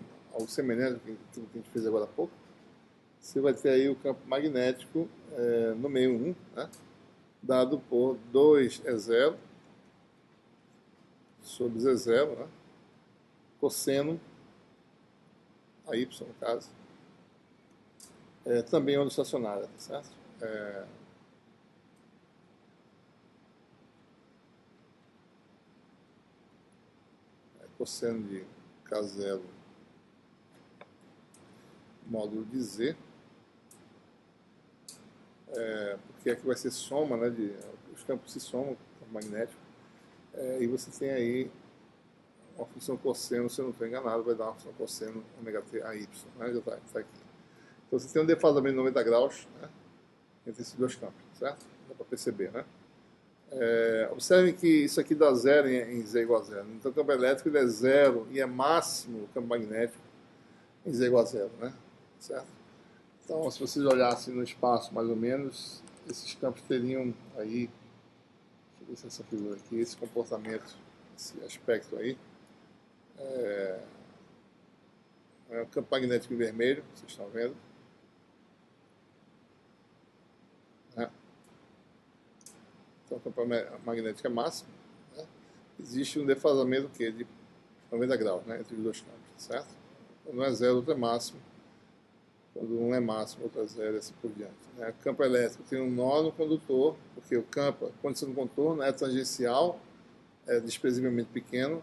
semelhante ao que a gente fez agora há pouco. Você vai ter aí o campo magnético no meio 1, né? Dado por 2 é 0 sobre Z0, né? Cosseno a y, no caso, também onda estacionária, tá certo? Cosseno de K0 módulo de Z, porque aqui vai ser soma, né? Os campos se somam, campo magnético, e você tem aí uma função cosseno, se eu não estou enganado, vai dar uma função cosseno ômega t a y, né? Já está aqui. Então você tem um defasamento de 90 graus, né, entre esses dois campos, certo? Dá para perceber, né? Observem que isso aqui dá zero em Z igual a zero. Então o campo elétrico ele é zero e é máximo o campo magnético em Z igual a zero, né? Certo? Então, se vocês olhassem no espaço, mais ou menos, esses campos teriam aí, deixa eu ver se essa figura aqui, esse comportamento, esse aspecto aí. O campo magnético em vermelho, vocês estão vendo. Né? Então, o campo magnético é máximo. Né? Existe um defasamento de 90 graus, né, entre os dois campos, certo? Quando um é zero, outro é máximo. Quando um é máximo, outro é zero, e assim por diante. Né? O campo elétrico tem um nó no condutor, porque o campo, a condição do contorno é tangencial, é desprezivelmente pequeno,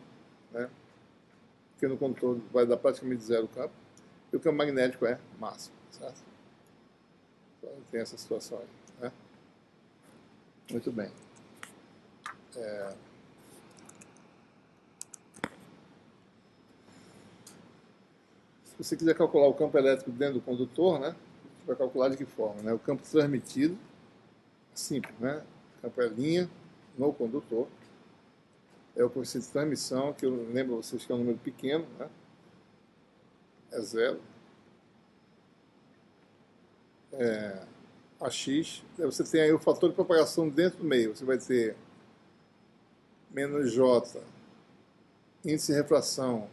né? porque no condutor vai dar praticamente zero o campo, e o campo magnético é máximo, certo? Então, tem essa situação aí, né? Muito bem. Se você quiser calcular o campo elétrico dentro do condutor, né, você vai calcular de que forma? Né? O campo transmitido, simples, né? O campo é linha no condutor, é o coeficiente de transmissão, que eu lembro a vocês que é um número pequeno, né? É zero. AX, você tem aí o fator de propagação dentro do meio, você vai ter menos J, índice de refração,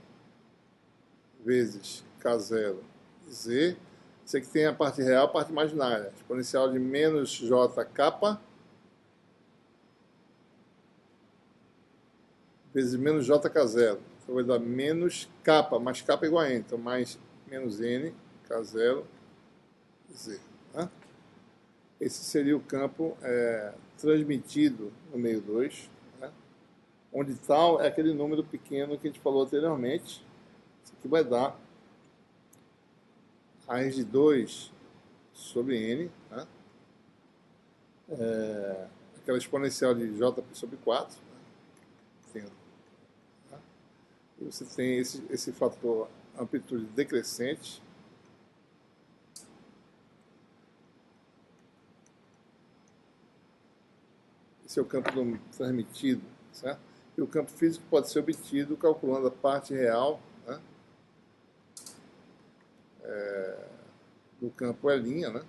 vezes K0, Z. Você que tem a parte real, a parte imaginária. Exponencial de menos J kappa vezes menos JK0. Então vai dar menos kappa, mais kappa é igual a N. Então mais menos N, K0, Z. Né? Esse seria o campo transmitido no meio 2. Né? Onde tal é aquele número pequeno que a gente falou anteriormente. Isso aqui vai dar raiz de 2 sobre N, né? Aquela exponencial de J sobre 4. Né? E você tem esse fator amplitude decrescente. Esse é o campo transmitido, certo? E o campo físico pode ser obtido calculando a parte real, né, do campo L', né?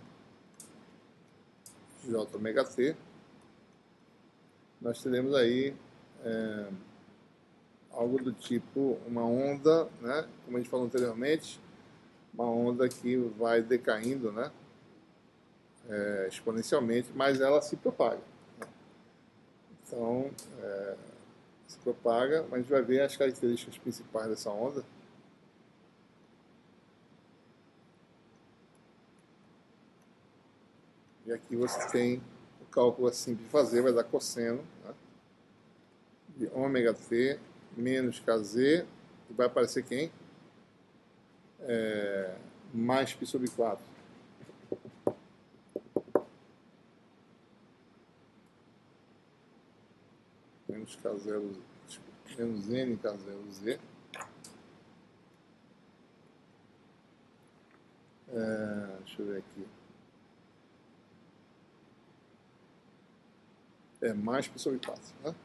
J ômega T. Nós teremos aí algo do tipo uma onda, né? Como a gente falou anteriormente, uma onda que vai decaindo, né? Exponencialmente, mas ela se propaga. Né? Então, se propaga, mas a gente vai ver as características principais dessa onda. E aqui você tem o cálculo simples de fazer, vai dar cosseno, né, de ômega t menos kz, e vai aparecer quem? Mais π sobre 4. Menos k0, menos n k0z. Deixa eu ver aqui. Mais π sobre 4, né?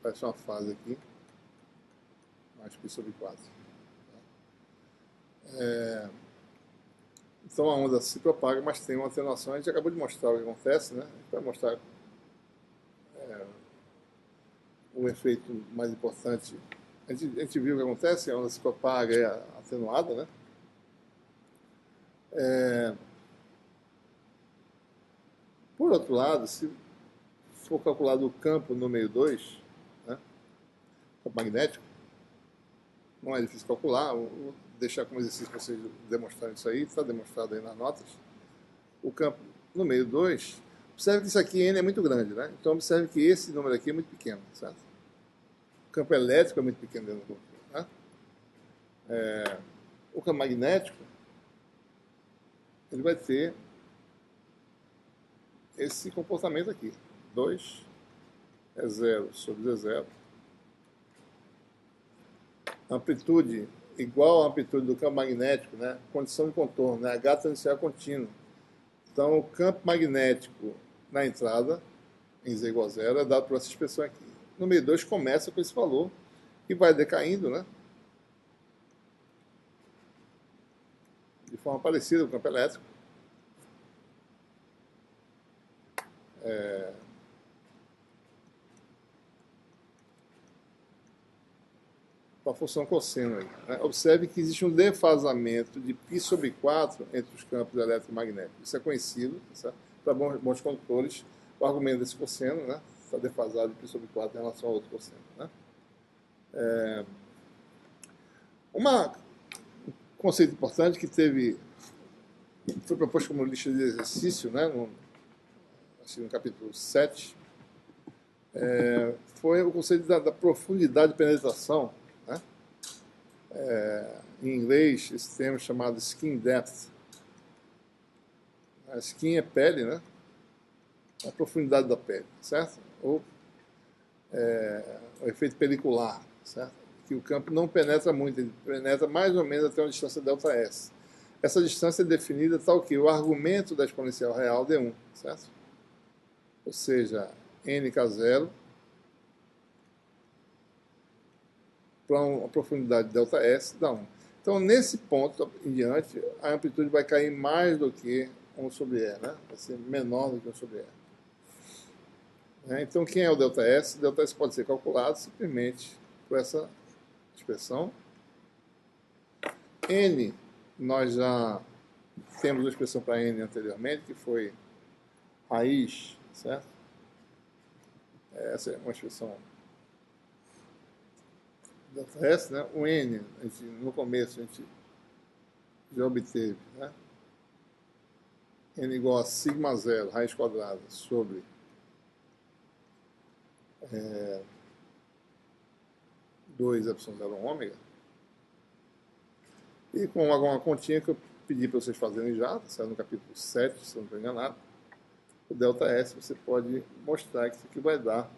Parece uma fase aqui. Mais π sobre 4. Então a onda se propaga, mas tem uma atenuação. A gente acabou de mostrar o que acontece, né? A gente vai mostrar o efeito mais importante. A gente viu o que acontece, a onda se propaga e é atenuada, né? Por outro lado, se for calculado o campo no meio 2, né, campo magnético, não é difícil calcular, vou deixar como exercício para vocês demonstrarem isso aí, está demonstrado aí nas notas. O campo no meio 2, observe que isso aqui, N, é muito grande, né? Então observe que esse número aqui é muito pequeno, certo? O campo elétrico é muito pequeno dentro do condutor, né? O campo magnético, ele vai ter esse comportamento aqui. 2 é 0 sobre Z0. Amplitude igual à amplitude do campo magnético, né? Condição de contorno, né? H tagencial contínuo. Então, o campo magnético na entrada, em Z igual a 0, é dado por essa expressão aqui. No meio 2 começa com esse valor e vai decaindo, né? De forma parecida com o campo elétrico. Com a função cosseno aí, né? Observe que existe um defasamento de π sobre 4 entre os campos eletromagnéticos. Isso é conhecido, para bons condutores. O argumento desse cosseno, né, está defasado de π sobre 4 em relação ao outro cosseno. Né? Um conceito importante que foi proposto como lista de exercício, né, no capítulo 7, foi o conceito da profundidade de penetração, né? Em inglês, esse termo é chamado skin depth. A skin é pele, né? A profundidade da pele, certo? Ou o efeito pelicular, certo? Que o campo não penetra muito, ele penetra mais ou menos até uma distância ΔS. Essa distância é definida tal que o argumento da exponencial real D1, certo? Ou seja, nk0 para uma profundidade ΔS dá 1. Então, nesse ponto em diante, a amplitude vai cair mais do que 1 sobre E, né? Vai ser menor do que 1 sobre E. Então, quem é o ΔS? O ΔS pode ser calculado simplesmente por essa expressão. N, nós já temos uma expressão para N anteriormente, que foi raiz, certo? Essa é uma expressão ΔS, né? O N, no começo, a gente já obteve, né? N igual a sigma zero, raiz quadrada, sobre 2 epsilon zero ômega. E com alguma continha que eu pedi para vocês fazerem já, saiu no capítulo 7, se eu não estou enganado, o ΔS você pode mostrar que isso aqui vai dar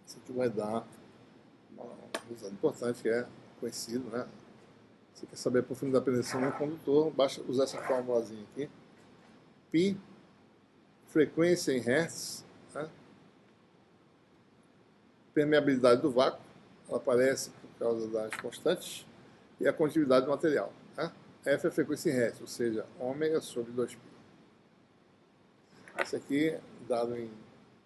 isso aqui vai dar um resultado importante que é conhecido, né? Você quer saber a profundidade da penetração no condutor, basta usar essa formulazinha aqui. Π, frequência em Hertz, né? Permeabilidade do vácuo, ela aparece por causa das constantes, e a condutividade do material. Né? F é a frequência em Hertz, ou seja, ômega sobre 2π. Isso aqui, dado em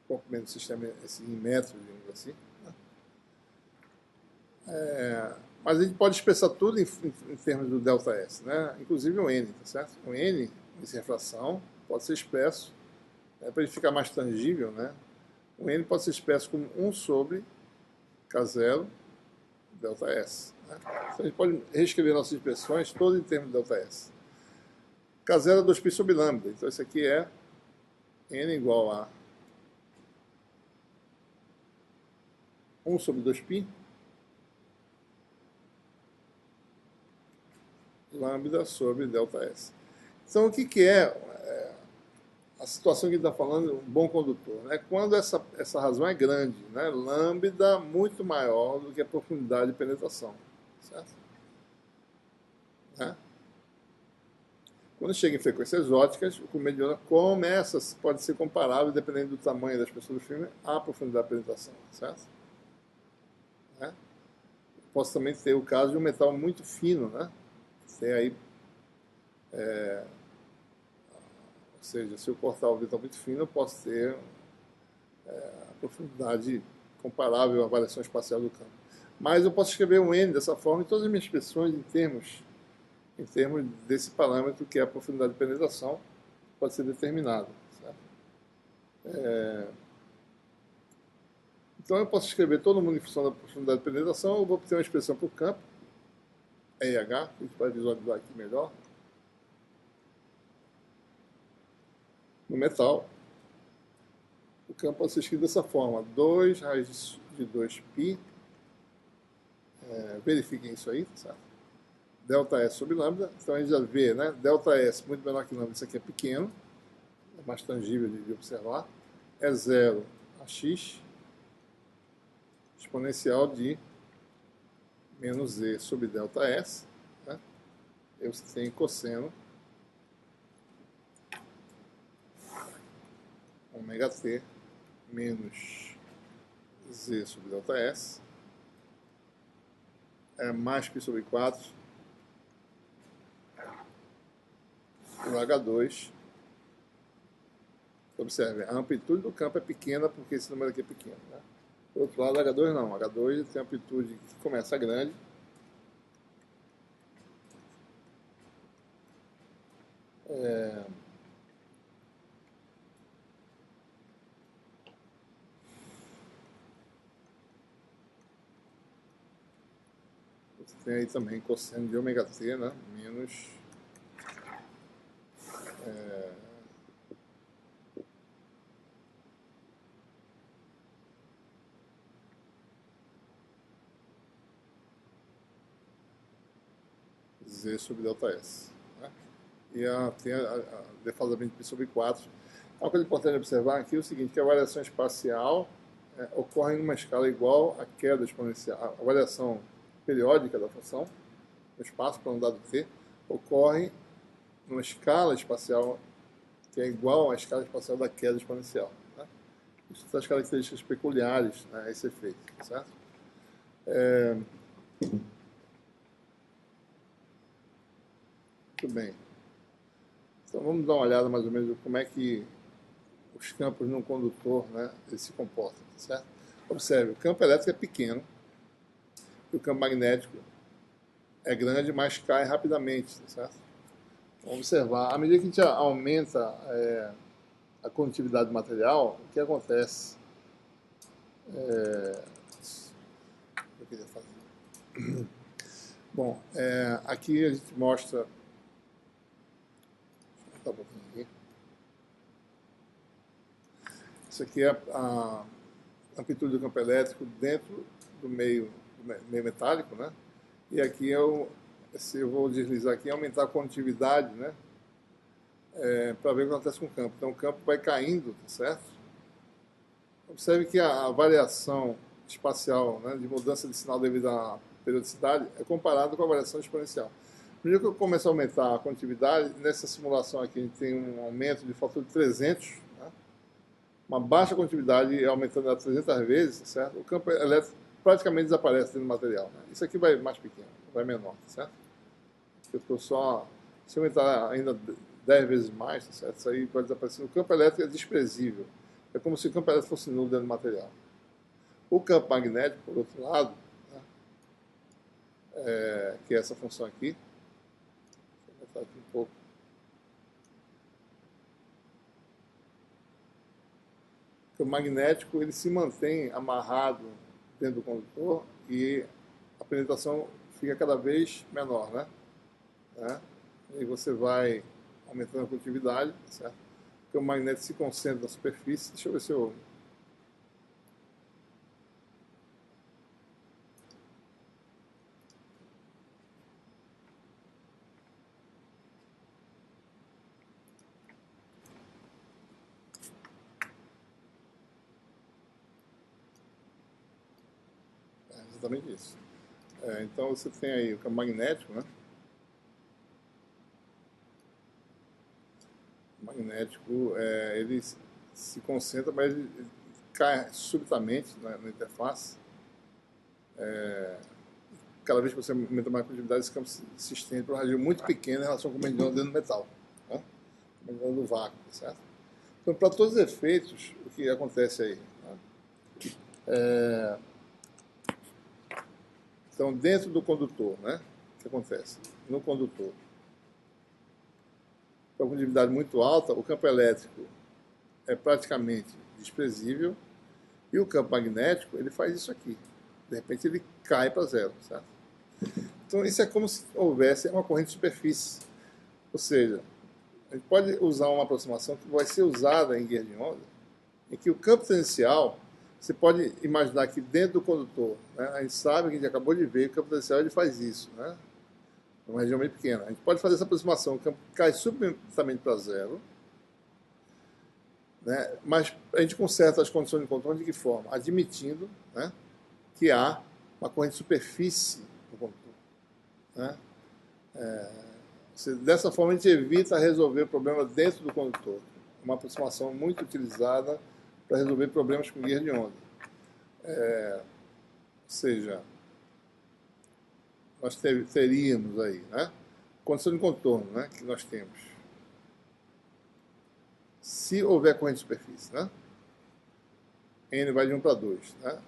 comprimento do sistema em metros, digamos assim. Né? Mas a gente pode expressar tudo em termos do ΔS, né? Inclusive o N, tá certo? O N, essa refração, pode ser expresso, para ele ficar mais tangível, né? O N pode ser expresso como 1 sobre K0 ΔS. Né? Então a gente pode reescrever nossas expressões todas em termos de ΔS. K0 é 2π sobre lambda. Então isso aqui é N igual a 1 sobre 2π lambda sobre ΔS. Então, o que é a situação que está falando, um bom condutor? Né? Quando essa razão é grande, né? Lambda muito maior do que a profundidade de penetração. Certo? Né? Quando chega em frequências óticas, o comedido de onda começa, pode ser comparável, dependendo do tamanho das pessoas do filme, à profundidade de penetração. Certo? Né? Posso também ter o caso de um metal muito fino, né? Tem aí, ou seja, se eu cortar o metal muito fino, eu posso ter a profundidade comparável à variação espacial do campo. Mas eu posso escrever um N dessa forma e todas as minhas expressões em termos desse parâmetro que é a profundidade de penetração pode ser determinado. Então eu posso escrever todo mundo em função da profundidade de penetração, eu vou obter uma expressão para o campo, EH, que a gente vai visualizar aqui melhor. No metal, o campo pode ser escrito dessa forma, 2 raiz de 2π, verifiquem isso aí, certo? ΔS sobre lambda, então a gente já vê, né? ΔS muito menor que lambda, isso aqui é pequeno, é mais tangível de observar, é 0 a x, exponencial de menos e sobre ΔS, né? E você tem cosseno ômega t menos z sobre ΔS, é mais π sobre 4, o H2. Observe, a amplitude do campo é pequena porque esse número aqui é pequeno. Né? Por outro lado, H2 não. H2 tem amplitude que começa grande. Você tem aí também cosseno de ômega t, né? Menos Z sobre ΔS. Né? E tem a defasamento π sobre 4. Uma coisa importante observar aqui é o seguinte, que a variação espacial ocorre em uma escala igual à queda exponencial. A variação periódica da função no espaço para um dado t ocorre numa escala espacial que é igual à escala espacial da queda exponencial. Né? Isso traz características peculiares, né, a esse efeito, certo? Muito bem. Então vamos dar uma olhada mais ou menos de como é que os campos num condutor, né, eles se comportam, certo? Observe, o campo elétrico é pequeno e o campo magnético é grande, mas cai rapidamente, certo? Vamos observar, à medida que a gente aumenta a condutividade do material, o que acontece? Eu queria fazer. Bom, aqui a gente mostra. Deixa eu botar um pouquinho aqui. Isso aqui é a amplitude do campo elétrico dentro do meio metálico, né? E aqui eu vou deslizar aqui e aumentar a condutividade, né? Para ver o que acontece com o campo. Então o campo vai caindo, tá certo? Observe que a variação espacial, né, de mudança de sinal devido à periodicidade é comparada com a variação exponencial. No dia que eu começo a aumentar a condutividade, nessa simulação aqui a gente tem um aumento de fator de 300, né? Uma baixa condutividade aumentando a 300 vezes, certo? O campo elétrico praticamente desaparece dentro do material. Né? Isso aqui vai mais pequeno, vai menor, certo? Eu estou só, se eu aumentar ainda 10 vezes mais, certo? Isso aí vai desaparecer. O campo elétrico é desprezível. É como se o campo elétrico fosse nulo dentro do material. O campo magnético, por outro lado, né, que é essa função aqui, vou botar aqui um pouco. O campo magnético ele se mantém amarrado dentro do condutor e a penetração fica cada vez menor, né? E você vai aumentando a condutividade, certo? Porque o magnético se concentra na superfície. Deixa eu ver se eu... exatamente isso. Então você tem aí o campo magnético, né? O magnético, ele se concentra, mas ele cai subitamente na interface. Cada vez que você aumenta mais a condutividade, esse campo se estende para uma região muito pequena em relação ao comando dentro do metal, né? Comando do vácuo, certo? Então, para todos os efeitos, o que acontece aí? Né? Então, dentro do condutor, né? O que acontece? No condutor, com a condutividade muito alta, o campo elétrico é praticamente desprezível e o campo magnético, ele faz isso aqui. De repente, ele cai para zero, certo? Então, isso é como se houvesse uma corrente de superfície. Ou seja, a gente pode usar uma aproximação que vai ser usada em guia de onda, em que o campo tangencial, você pode imaginar que dentro do condutor, né, a gente sabe que a gente acabou de ver que o campo tangencial ele faz isso, né? É uma região bem pequena. A gente pode fazer essa aproximação, o campo cai subitamente para zero, né? Mas a gente conserta as condições de contorno de que forma? Admitindo, né, que há uma corrente de superfície no condutor. Né? Dessa forma a gente evita resolver o problema dentro do condutor. Uma aproximação muito utilizada para resolver problemas com guia de onda. Ou seja, nós teríamos aí, né, condição de contorno, né, que nós temos. Se houver corrente de superfície, né, N vai de 1 para 2. Né,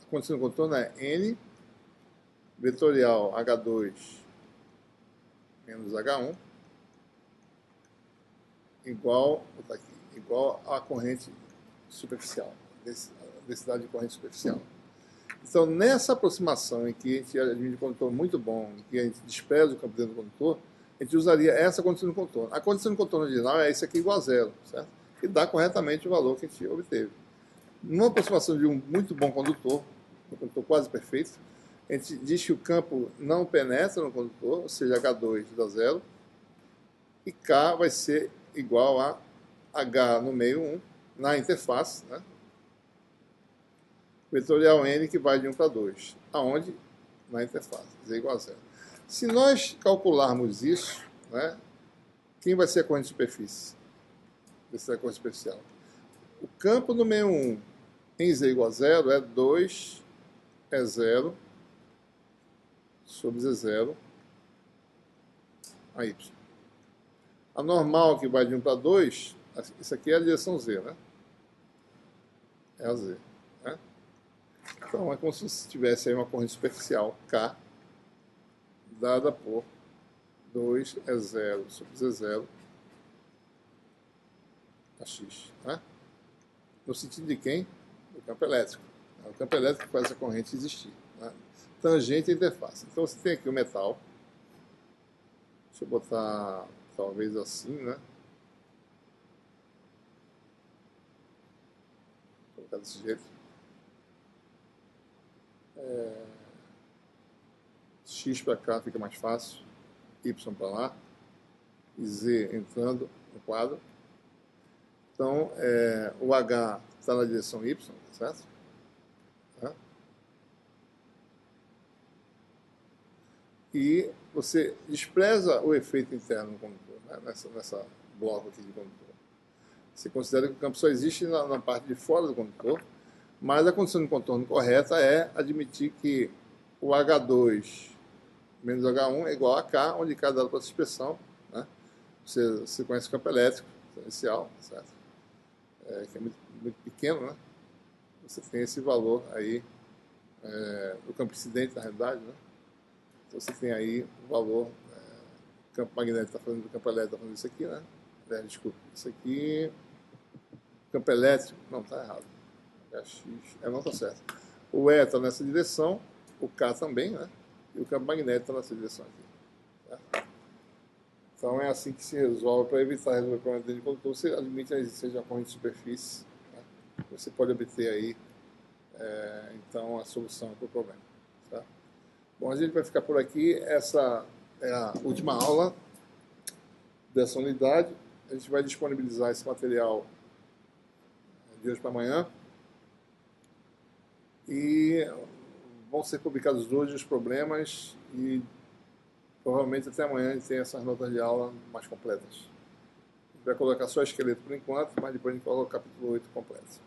a condição de contorno é N vetorial H2 menos H1 igual à corrente superficial, densidade de corrente superficial. Então, nessa aproximação em que a gente admite um contorno muito bom, em que a gente despreza o campo dentro do condutor, a gente usaria essa condição de contorno. A condição de contorno original é isso aqui igual a zero, certo? Que dá corretamente o valor que a gente obteve. Numa aproximação de um muito bom condutor, um condutor quase perfeito, A gente diz que o campo não penetra no condutor, ou seja, H2 dá zero, e K vai ser igual a H no meio 1, na interface, né? Vetorial N que vai de 1 para 2. Aonde? Na interface, Z igual a zero. Se nós calcularmos isso, né, quem vai ser a corrente de superfície? Essa é a corrente superficial. O campo no meio 1 em Z igual a zero é 2 é 0 sobre Z0 a Y. A normal que vai de 1 para 2, isso aqui é a direção Z, né? É a Z. Né? Então é como se tivesse aí uma corrente superficial K dada por 2 é 0 sobre Z0 a X. Né? No sentido de quem? Do campo elétrico. É o campo elétrico que faz essa corrente existir. Né? Tangente e interface. Então você tem aqui o metal. Deixa eu botar talvez assim, né? Vou colocar desse jeito. X para cá fica mais fácil. Y para lá. E Z entrando no quadro. Então, o H está na direção Y, certo? E você despreza o efeito interno no condutor, né? nessa bloco aqui de condutor. Você considera que o campo só existe na parte de fora do condutor, mas a condição de contorno correta é admitir que o H2 menos H1 é igual a K, onde K é dado para essa expressão. Né? Você conhece o campo elétrico inicial, certo? Que é muito pequeno, né? Você tem esse valor aí do campo incidente, na realidade, né? Então você tem aí o valor, o campo magnético está fazendo, o campo elétrico está fazendo isso aqui, né? Desculpa, isso aqui, campo elétrico, não, está errado. HX, não está certo. O E está nessa direção, o K também, né? E o campo magnético está nessa direção aqui. Certo? Então é assim que se resolve. Para evitar resolver o problema de condutor, você admite a existência de uma corrente de superfície. Né? Você pode obter aí, então, a solução para o problema. Tá? Bom, a gente vai ficar por aqui. Essa é a última aula dessa unidade. A gente vai disponibilizar esse material de hoje para amanhã. E vão ser publicados hoje os problemas e provavelmente até amanhã a gente tem essas notas de aula mais completas. A gente vai colocar só o esqueleto por enquanto, mas depois a gente coloca o capítulo 8 completo.